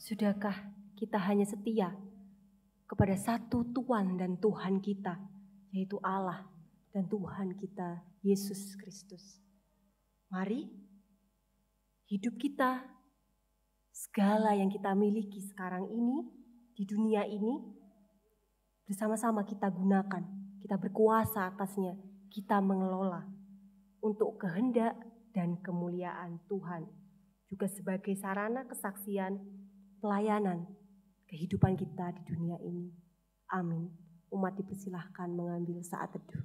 Sudahkah kita hanya setia kepada satu Tuhan dan Tuhan kita, yaitu Allah dan Tuhan kita, Yesus Kristus? Mari, hidup kita, segala yang kita miliki sekarang ini, di dunia ini, bersama-sama kita gunakan, kita berkuasa atasnya, kita mengelola untuk kehendak dan kemuliaan Tuhan, juga sebagai sarana kesaksian pelayanan kehidupan kita di dunia ini. Amin. Umat dipersilahkan mengambil saat teduh.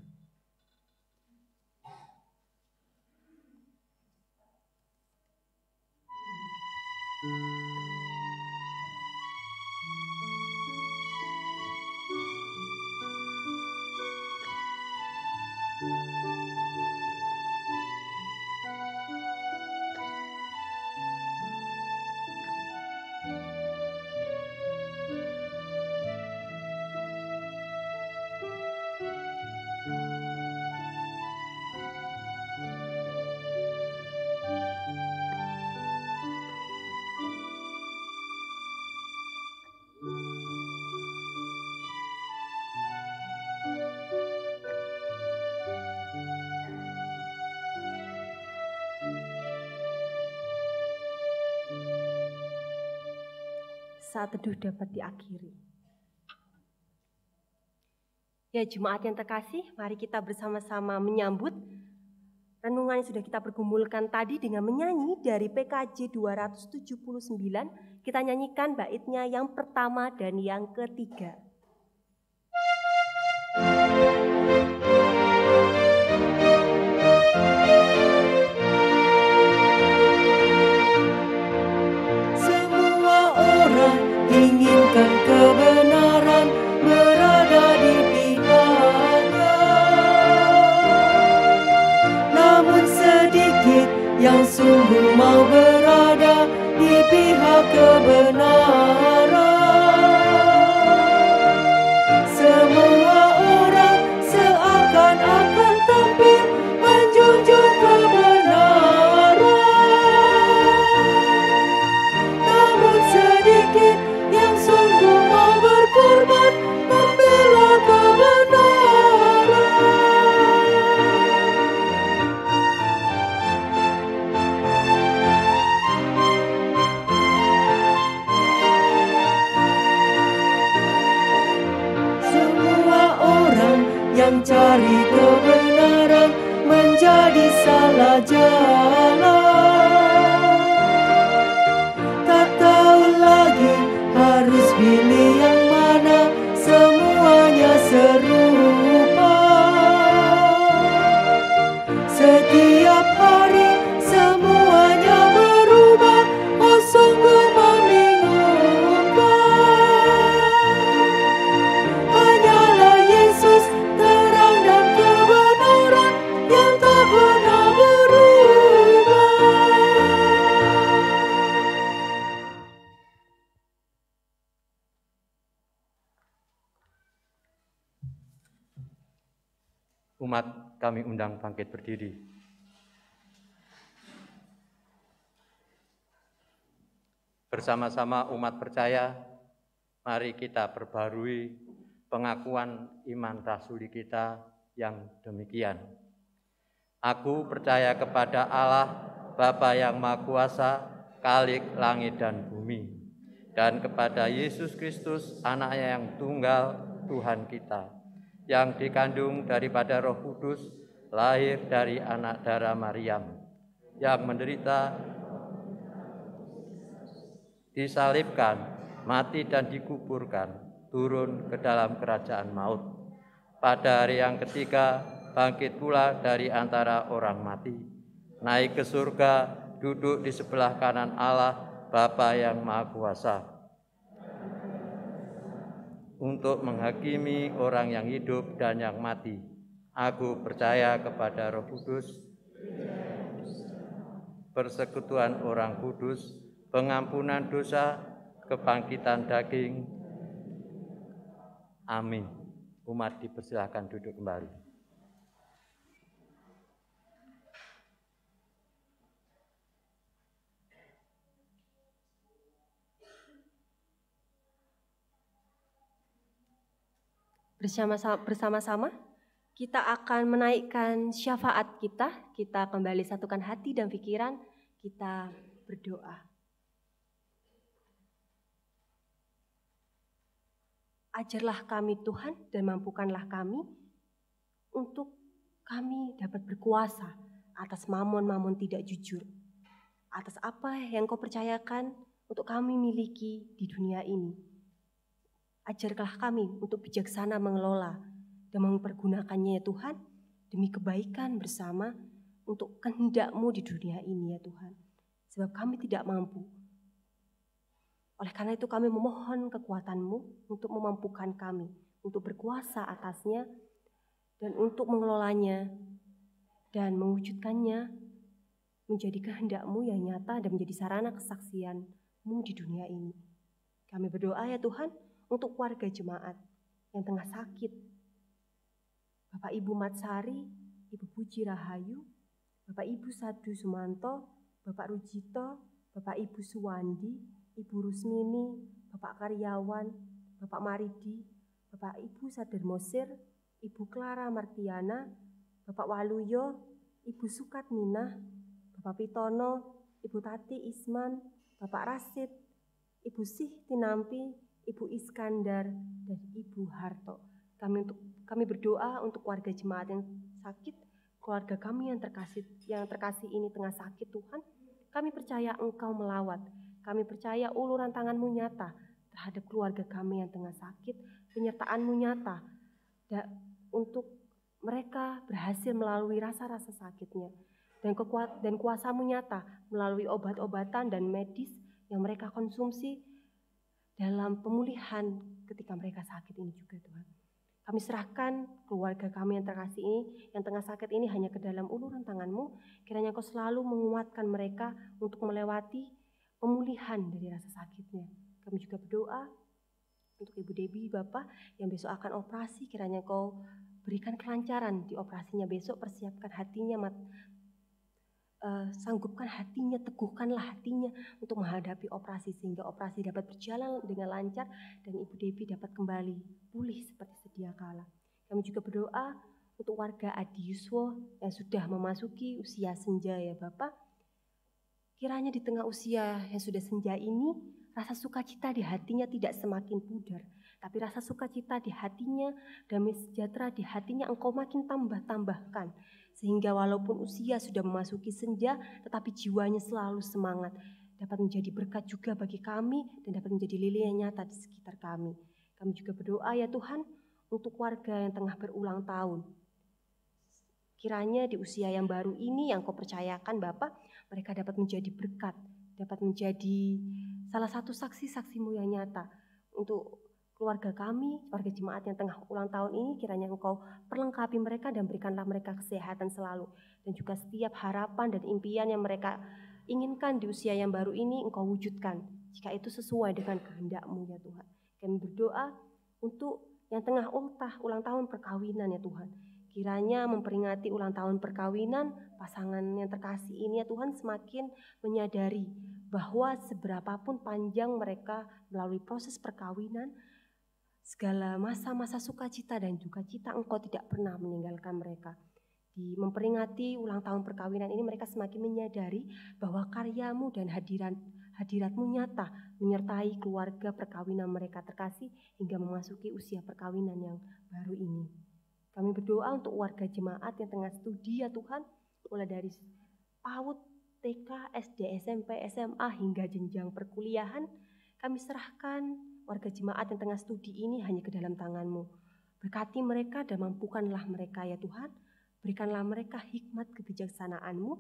Saat teduh dapat diakhiri. Ya, jemaat yang terkasih, mari kita bersama-sama menyambut renungan yang sudah kita pergumulkan tadi dengan menyanyi dari PKJ 279. Kita nyanyikan baitnya yang pertama dan yang ketiga. Inginkan kebenaran berada di pihaknya, namun sedikit yang sungguh mau berada di pihak kebenaran. Semua orang mencari kebenaran menjadi salah jalan. Tak tahu lagi harus pilih yang mana, semuanya serupa. Setiap hari semuanya berubah, oh sungguh membingungkan. Hanyalah Yesus terang dan kebenaran yang tak pernah berubah. Umat kami undang bangkit berdiri. Bersama-sama umat percaya, mari kita perbarui pengakuan iman rasuli kita yang demikian. Aku percaya kepada Allah, Bapa yang Maha Kuasa, Khalik langit dan bumi, dan kepada Yesus Kristus, Anaknya yang tunggal, Tuhan kita, yang dikandung daripada Roh Kudus, lahir dari anak darah Maryam, yang menderita, disalibkan, mati dan dikuburkan, turun ke dalam kerajaan maut. Pada hari yang ketiga, bangkit pula dari antara orang mati, naik ke surga, duduk di sebelah kanan Allah, Bapa yang Maha Kuasa, untuk menghakimi orang yang hidup dan yang mati. Aku percaya kepada Roh Kudus, persekutuan orang kudus, pengampunan dosa, kebangkitan daging. Amin. Umat dipersilakan duduk kembali. Bersama-sama kita akan menaikkan syafaat kita. Kita kembali satukan hati dan pikiran, kita berdoa. Ajarlah kami Tuhan dan mampukanlah kami untuk kami dapat berkuasa atas mamon-mamon tidak jujur, atas apa yang Kau percayakan untuk kami miliki di dunia ini. Ajarlah kami untuk bijaksana mengelola dan mempergunakannya ya Tuhan, demi kebaikan bersama untuk kehendak-Mu di dunia ini ya Tuhan. Sebab kami tidak mampu. Oleh karena itu kami memohon kekuatan-Mu untuk memampukan kami, untuk berkuasa atasnya, dan untuk mengelolanya, dan mewujudkannya menjadi kehendak-Mu yang nyata dan menjadi sarana kesaksian-Mu di dunia ini. Kami berdoa ya Tuhan, untuk warga jemaat yang tengah sakit, Bapak Ibu Matsari, Ibu Puji Rahayu, Bapak Ibu Sadu Sumanto, Bapak Rujito, Bapak Ibu Suwandi, Ibu Rusmini, Bapak Karyawan, Bapak Maridi, Bapak Ibu Sadar Mosir, Ibu Clara Martiana, Bapak Waluyo, Ibu Sukat Minah, Bapak Pitono, Ibu Tati Isman, Bapak Rasid, Ibu Sih Tinampi, Ibu Iskandar, dan Ibu Harto. Kami berdoa untuk warga jemaat yang sakit, keluarga kami yang terkasih ini tengah sakit Tuhan. Kami percaya Engkau melawat. Kami percaya uluran tangan-Mu nyata terhadap keluarga kami yang tengah sakit, penyertaan-Mu nyata untuk mereka berhasil melalui rasa-rasa sakitnya, dan kuasa-Mu nyata melalui obat-obatan dan medis yang mereka konsumsi dalam pemulihan ketika mereka sakit ini juga Tuhan. Kami serahkan keluarga kami yang terkasih ini, yang tengah sakit ini hanya ke dalam uluran tangan-Mu. Kiranya Kau selalu menguatkan mereka untuk melewati pemulihan dari rasa sakitnya. Kami juga berdoa untuk Ibu Debbie, Bapak yang besok akan operasi. Kiranya Kau berikan kelancaran di operasinya besok, persiapkan hatinya, sanggupkan hatinya, teguhkanlah hatinya untuk menghadapi operasi sehingga operasi dapat berjalan dengan lancar dan Ibu Debbie dapat kembali pulih seperti sedia kala. Kami juga berdoa untuk warga Adi Yuswo yang sudah memasuki usia senja ya Bapak. Kiranya di tengah usia yang sudah senja ini, rasa sukacita di hatinya tidak semakin pudar, tapi rasa sukacita di hatinya, damai sejahtera di hatinya Engkau makin tambah-tambahkan. Sehingga walaupun usia sudah memasuki senja, tetapi jiwanya selalu semangat. Dapat menjadi berkat juga bagi kami dan dapat menjadi lilin yang nyata di sekitar kami. Kami juga berdoa ya Tuhan untuk warga yang tengah berulang tahun. Kiranya di usia yang baru ini yang Kau percayakan Bapa, mereka dapat menjadi berkat, dapat menjadi salah satu saksi-saksi-Mu yang nyata. Untuk keluarga kami, warga jemaat yang tengah ulang tahun ini, kiranya Engkau perlengkapi mereka dan berikanlah mereka kesehatan selalu. Dan juga setiap harapan dan impian yang mereka inginkan di usia yang baru ini Engkau wujudkan, jika itu sesuai dengan kehendak-Mu ya Tuhan. Kami berdoa untuk yang tengah ulang tahun perkawinan ya Tuhan. Kiranya memperingati ulang tahun perkawinan pasangan yang terkasih ini ya Tuhan semakin menyadari bahwa seberapapun panjang mereka melalui proses perkawinan, segala masa-masa sukacita dan duka cita Engkau tidak pernah meninggalkan mereka. Di memperingati ulang tahun perkawinan ini mereka semakin menyadari bahwa karya-Mu dan hadirat-Mu nyata menyertai keluarga perkawinan mereka terkasih hingga memasuki usia perkawinan yang baru ini. Kami berdoa untuk warga jemaat yang tengah studi ya Tuhan, mulai dari PAUD, TK, SD, SMP, SMA hingga jenjang perkuliahan. Kami serahkan warga jemaat yang tengah studi ini hanya ke dalam tangan-Mu. Berkati mereka dan mampukanlah mereka ya Tuhan. Berikanlah mereka hikmat kebijaksanaan-Mu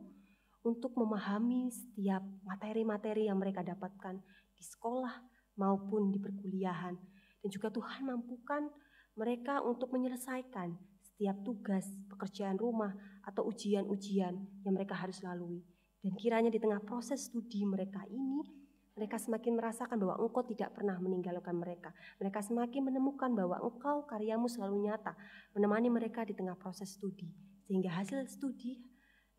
untuk memahami setiap materi-materi yang mereka dapatkan di sekolah maupun di perkuliahan. Dan juga Tuhan mampukan mereka untuk menyelesaikan setiap tugas, pekerjaan rumah, atau ujian-ujian yang mereka harus lalui. Dan kiranya di tengah proses studi mereka ini, mereka semakin merasakan bahwa Engkau tidak pernah meninggalkan mereka. Mereka semakin menemukan bahwa Engkau, karya-Mu selalu nyata, menemani mereka di tengah proses studi. Sehingga hasil studi,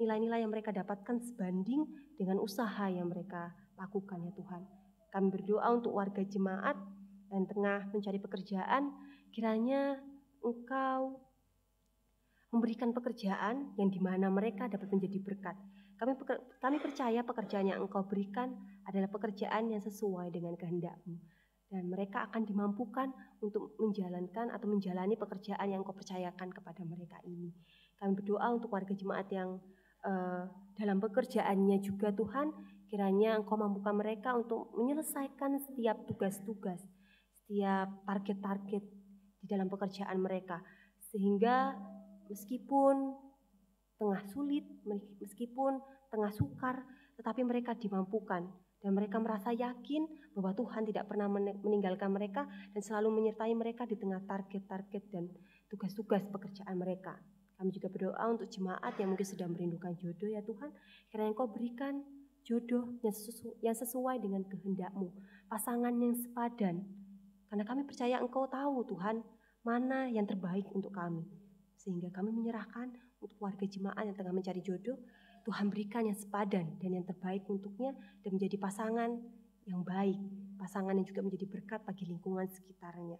nilai-nilai yang mereka dapatkan sebanding dengan usaha yang mereka lakukan ya Tuhan. Kami berdoa untuk warga jemaat yang tengah mencari pekerjaan, kiranya Engkau memberikan pekerjaan yang dimana mereka dapat menjadi berkat. Kami percaya pekerjaan yang Engkau berikan adalah pekerjaan yang sesuai dengan kehendak-Mu. Dan mereka akan dimampukan untuk menjalankan atau menjalani pekerjaan yang Engkau percayakan kepada mereka ini. Kami berdoa untuk warga jemaat yang dalam pekerjaannya juga Tuhan, kiranya Engkau mampukan mereka untuk menyelesaikan setiap tugas-tugas, setiap target-target di dalam pekerjaan mereka. Sehingga meskipun tengah sulit, meskipun tengah sukar, tetapi mereka dimampukan. Dan mereka merasa yakin bahwa Tuhan tidak pernah meninggalkan mereka dan selalu menyertai mereka di tengah target-target dan tugas-tugas pekerjaan mereka. Kami juga berdoa untuk jemaat yang mungkin sedang merindukan jodoh ya Tuhan. Kiranya Engkau berikan jodoh yang sesuai dengan kehendak-Mu, pasangan yang sepadan. Karena kami percaya Engkau tahu Tuhan mana yang terbaik untuk kami. Sehingga kami menyerahkan untuk warga jemaat yang tengah mencari jodoh, Tuhan berikan yang sepadan dan yang terbaik untuknya dan menjadi pasangan yang baik, pasangan yang juga menjadi berkat bagi lingkungan sekitarnya.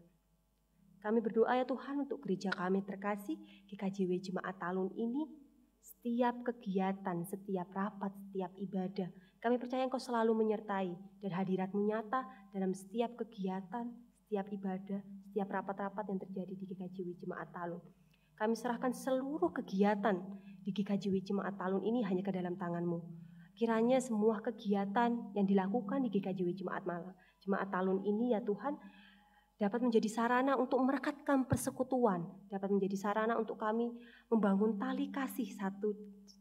Kami berdoa ya Tuhan untuk gereja kami terkasih, GKJW Jemaat Talun ini, setiap kegiatan, setiap rapat, setiap ibadah, kami percaya Engkau selalu menyertai dan hadirat-Mu nyata dalam setiap kegiatan, setiap ibadah, setiap rapat-rapat yang terjadi di GKJW Jemaat Talun. Kami serahkan seluruh kegiatan di GKJW Jemaat Talun ini hanya ke dalam tangan-Mu. Kiranya semua kegiatan yang dilakukan di GKJW Jemaat Talun ini ya Tuhan, dapat menjadi sarana untuk merekatkan persekutuan, dapat menjadi sarana untuk kami membangun tali kasih satu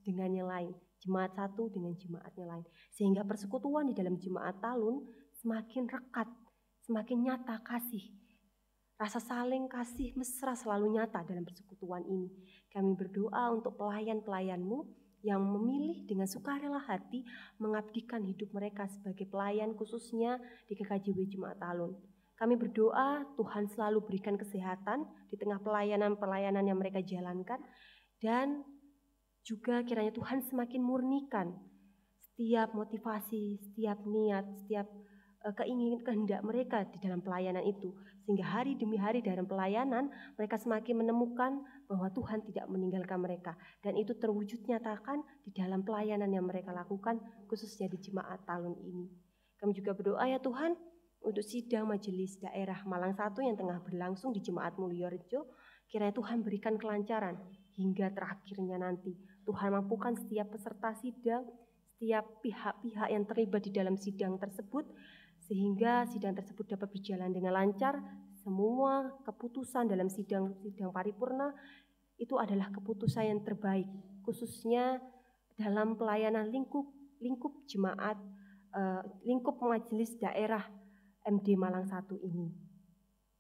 dengan yang lain, jemaat satu dengan jemaat yang lain. Sehingga persekutuan di dalam Jemaat Talun semakin rekat, semakin nyata kasih. Rasa saling kasih mesra selalu nyata dalam persekutuan ini. Kami berdoa untuk pelayan-pelayan-Mu yang memilih dengan sukarela hati mengabdikan hidup mereka sebagai pelayan khususnya di GKJW Jemaat Talun. Kami berdoa Tuhan selalu berikan kesehatan di tengah pelayanan-pelayanan yang mereka jalankan. Dan juga kiranya Tuhan semakin murnikan setiap motivasi, setiap niat, setiap keinginan kehendak mereka di dalam pelayanan itu. Sehingga hari demi hari dalam pelayanan mereka semakin menemukan bahwa Tuhan tidak meninggalkan mereka. Dan itu terwujud nyatakan di dalam pelayanan yang mereka lakukan khususnya di Jemaat Talun ini. Kami juga berdoa ya Tuhan untuk sidang majelis daerah Malang 1 yang tengah berlangsung di Jemaat Mulyorejo. Kiranya Tuhan berikan kelancaran hingga terakhirnya nanti. Tuhan mampukan setiap peserta sidang, setiap pihak-pihak yang terlibat di dalam sidang tersebut, sehingga sidang tersebut dapat berjalan dengan lancar. Semua keputusan dalam sidang paripurna itu adalah keputusan yang terbaik, khususnya dalam pelayanan lingkup jemaat, lingkup majelis daerah MD Malang 1 ini.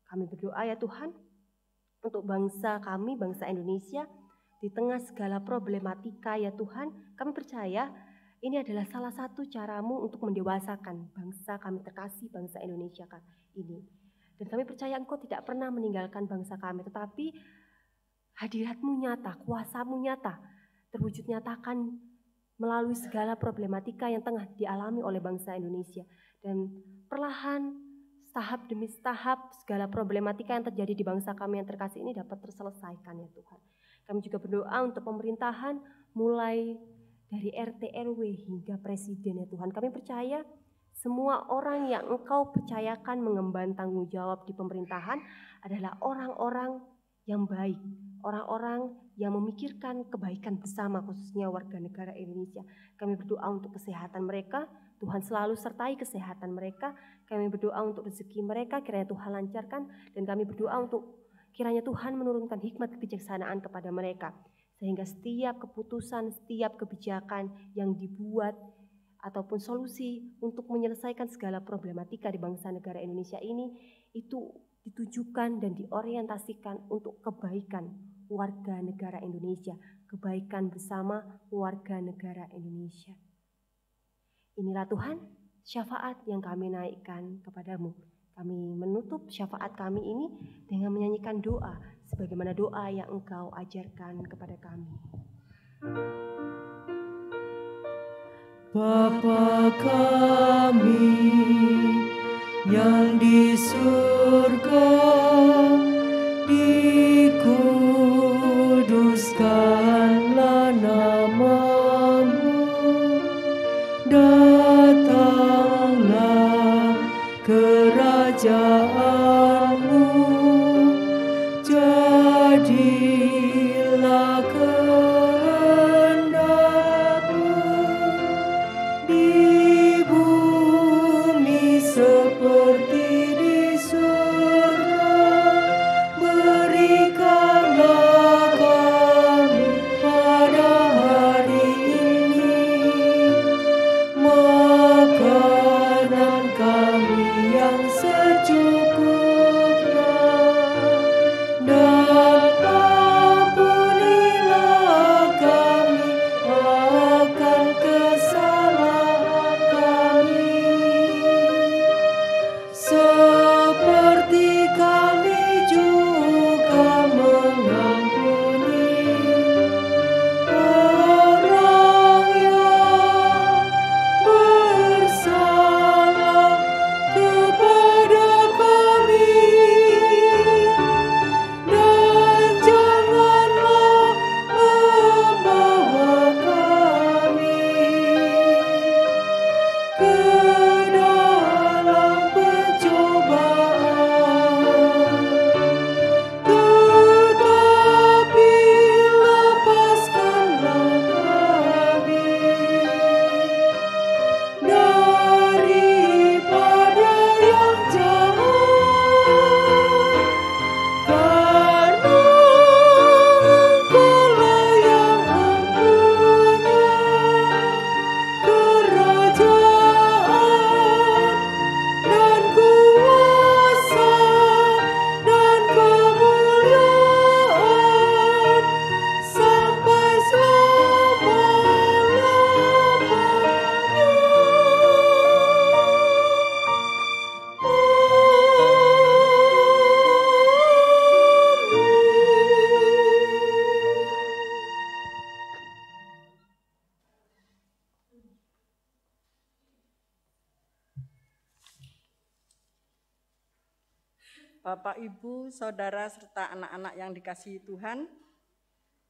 Kami berdoa ya Tuhan, untuk bangsa kami, bangsa Indonesia, di tengah segala problematika ya Tuhan, kami percaya ini adalah salah satu caramu untuk mendewasakan bangsa kami terkasih, bangsa Indonesia ini. Dan kami percaya Engkau tidak pernah meninggalkan bangsa kami, tetapi hadirat-Mu nyata, kuasa-Mu nyata, terwujud nyatakan melalui segala problematika yang tengah dialami oleh bangsa Indonesia. Dan perlahan, tahap demi tahap, segala problematika yang terjadi di bangsa kami yang terkasih ini dapat terselesaikan ya Tuhan. Kami juga berdoa untuk pemerintahan, mulai dari RT RW hingga presiden ya Tuhan. Kami percaya semua orang yang Engkau percayakan mengemban tanggung jawab di pemerintahan adalah orang-orang yang baik, orang-orang yang memikirkan kebaikan bersama, khususnya warga negara Indonesia. Kami berdoa untuk kesehatan mereka, Tuhan selalu sertai kesehatan mereka. Kami berdoa untuk rezeki mereka, kiranya Tuhan lancarkan. Dan kami berdoa untuk kiranya Tuhan menurunkan hikmat kebijaksanaan kepada mereka, sehingga setiap keputusan, setiap kebijakan yang dibuat ataupun solusi untuk menyelesaikan segala problematika di bangsa negara Indonesia ini itu ditujukan dan diorientasikan untuk kebaikan warga negara Indonesia, kebaikan bersama warga negara Indonesia. Inilah Tuhan, syafaat yang kami naikkan kepadamu. Kami menutup syafaat kami ini dengan menyanyikan doa, sebagaimana doa yang Engkau ajarkan kepada kami. Bapa kami yang di surga, dikuduskanlah nama-Mu, datanglah kerajaan-Mu, jadilah kehendak-Mu di bumi seperti di surga. Berikanlah kami pada hari ini makanan kami yang secukupnya, dan ampunilah kami akan kesalahan kami, seperti kami juga mengampuni orang yang bersalah kepada kami, dan janganlah membawa kami ke dalam pencobaan, tetapi lepaskanlah kami daripada yang jahat, karena Engkau-Lah yang mempunyai kerajaan dan kuasa dan kemuliaan sampai Bapak, Ibu, Saudara, serta anak-anak yang dikasihi Tuhan,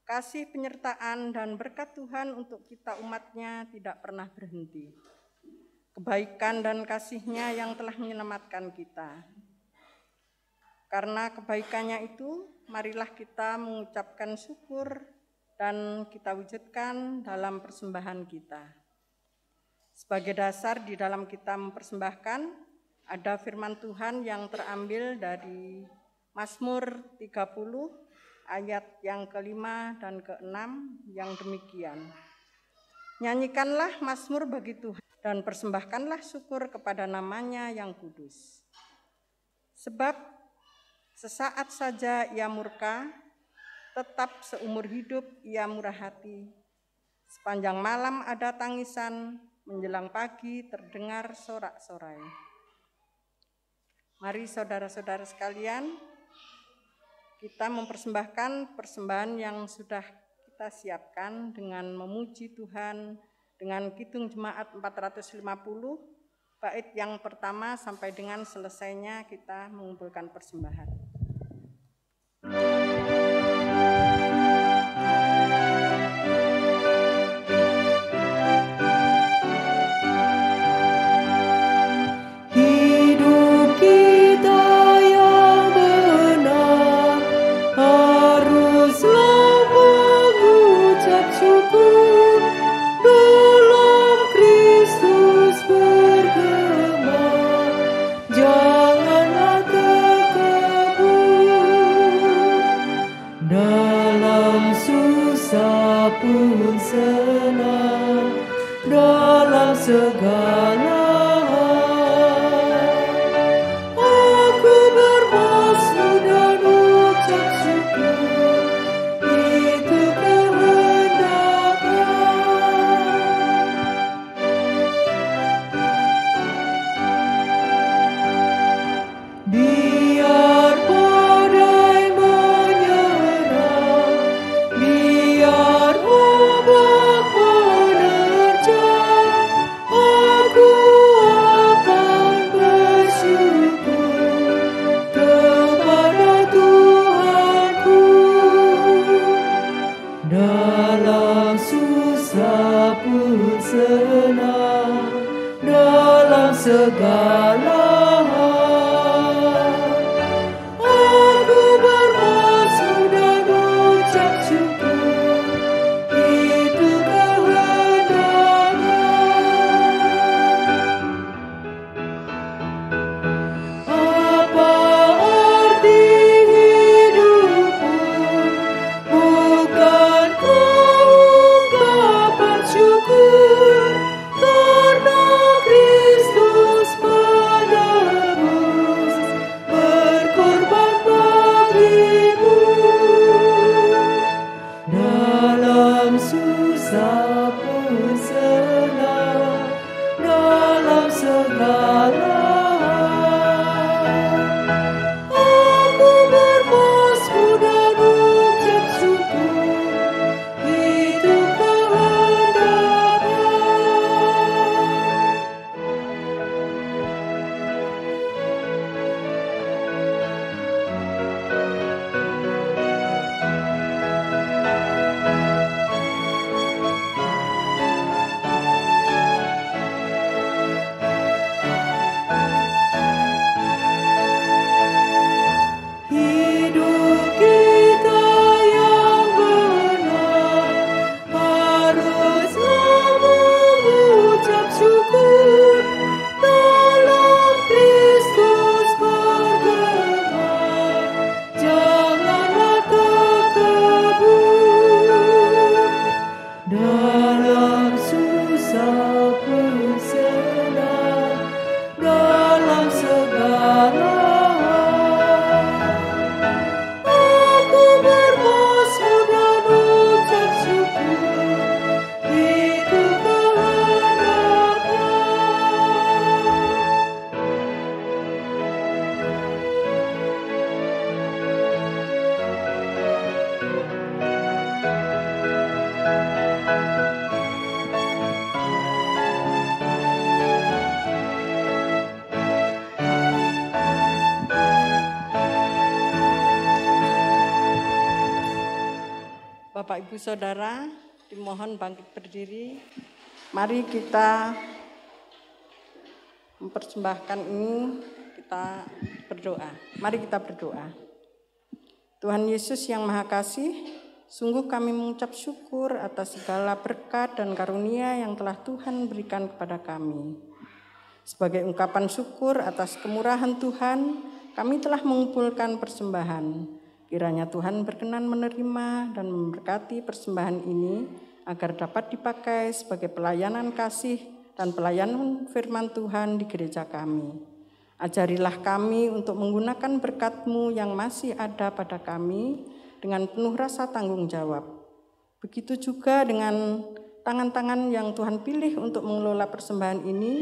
kasih penyertaan dan berkat Tuhan untuk kita umat-Nya tidak pernah berhenti. kebaikan dan kasih-Nya yang telah menyelamatkan kita. Karena kebaikannya itu, marilah kita mengucapkan syukur dan kita wujudkan dalam persembahan kita. Sebagai dasar di dalam kita mempersembahkan, ada firman Tuhan yang terambil dari Mazmur 30 ayat yang ke-5 dan ke-6 yang demikian. Nyanyikanlah mazmur bagi Tuhan dan persembahkanlah syukur kepada nama-Nya yang kudus. Sebab sesaat saja Ia murka, tetap seumur hidup Ia murah hati. Sepanjang malam ada tangisan, menjelang pagi terdengar sorak-sorai. Mari saudara-saudara sekalian, kita mempersembahkan persembahan yang sudah kita siapkan dengan memuji Tuhan dengan Kidung Jemaat 450, bait yang pertama sampai dengan selesainya kita mengumpulkan persembahan. Bapak Ibu Saudara, dimohon bangkit berdiri. Mari kita mempersembahkan ini, kita berdoa. Mari kita berdoa. Tuhan Yesus yang Maha Kasih, sungguh kami mengucap syukur atas segala berkat dan karunia yang telah Tuhan berikan kepada kami. Sebagai ungkapan syukur atas kemurahan Tuhan, kami telah mengumpulkan persembahan. Kiranya Tuhan berkenan menerima dan memberkati persembahan ini agar dapat dipakai sebagai pelayanan kasih dan pelayanan firman Tuhan di gereja kami. Ajarilah kami untuk menggunakan berkat-Mu yang masih ada pada kami dengan penuh rasa tanggung jawab. Begitu juga dengan tangan-tangan yang Tuhan pilih untuk mengelola persembahan ini,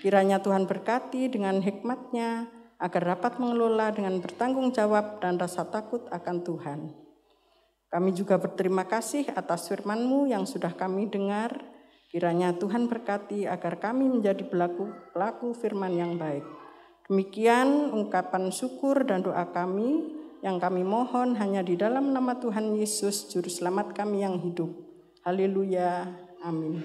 kiranya Tuhan berkati dengan hikmat-Nya agar dapat mengelola dengan bertanggung jawab dan rasa takut akan Tuhan. Kami juga berterima kasih atas firman-Mu yang sudah kami dengar. Kiranya Tuhan berkati agar kami menjadi pelaku firman yang baik. Demikian ungkapan syukur dan doa kami yang kami mohon hanya di dalam nama Tuhan Yesus, Juru Selamat kami yang hidup. Haleluya. Amin.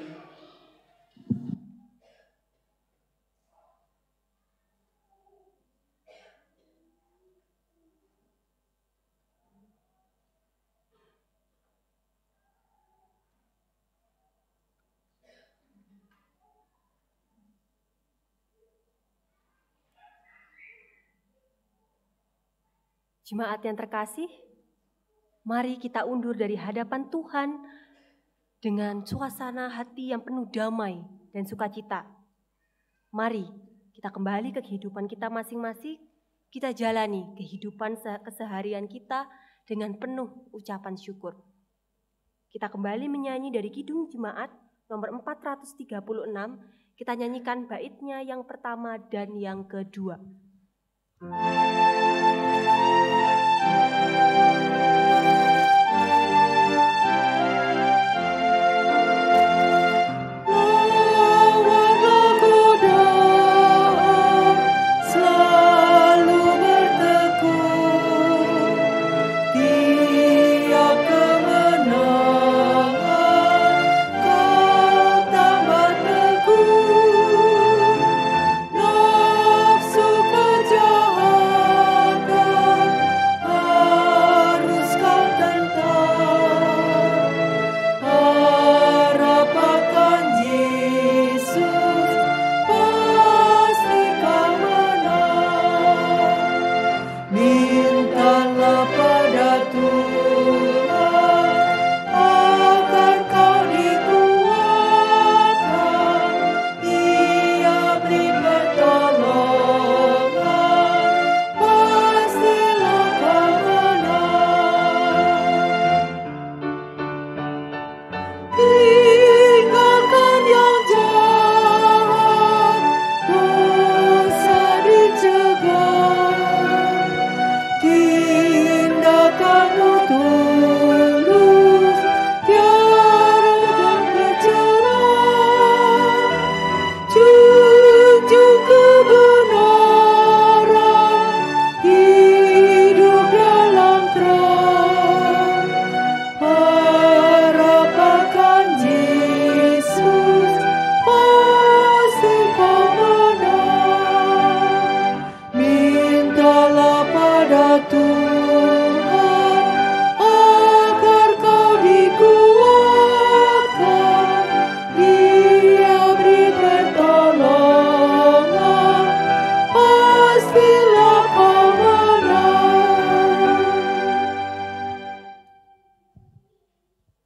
Jemaat yang terkasih, mari kita undur dari hadapan Tuhan dengan suasana hati yang penuh damai dan sukacita. Mari kita kembali ke kehidupan kita masing-masing, kita jalani kehidupan keseharian kita dengan penuh ucapan syukur. Kita kembali menyanyi dari Kidung Jemaat nomor 436, kita nyanyikan baitnya yang pertama dan yang kedua.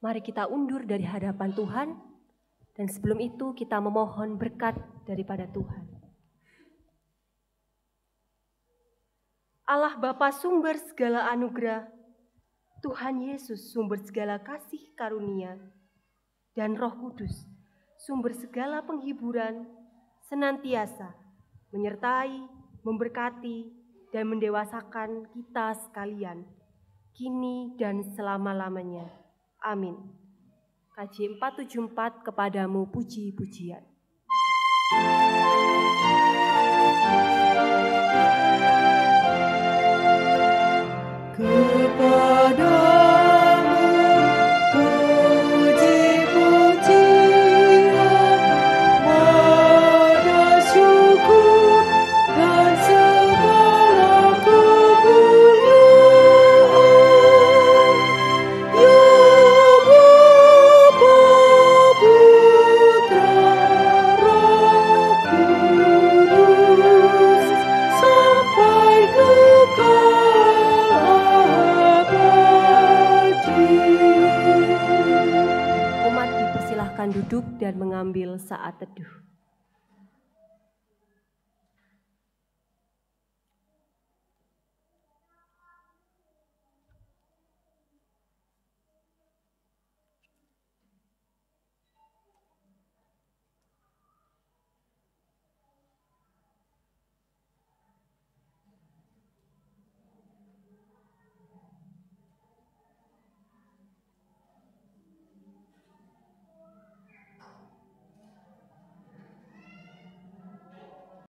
Mari kita undur dari hadapan Tuhan, dan sebelum itu kita memohon berkat daripada Tuhan. Allah Bapa sumber segala anugerah, Tuhan Yesus sumber segala kasih karunia, dan Roh Kudus sumber segala penghiburan, senantiasa menyertai, memberkati, dan mendewasakan kita sekalian, kini dan selama-lamanya. Amin. KJ 474 kepadamu puji-pujian. Syukur dan mengambil saat teduh.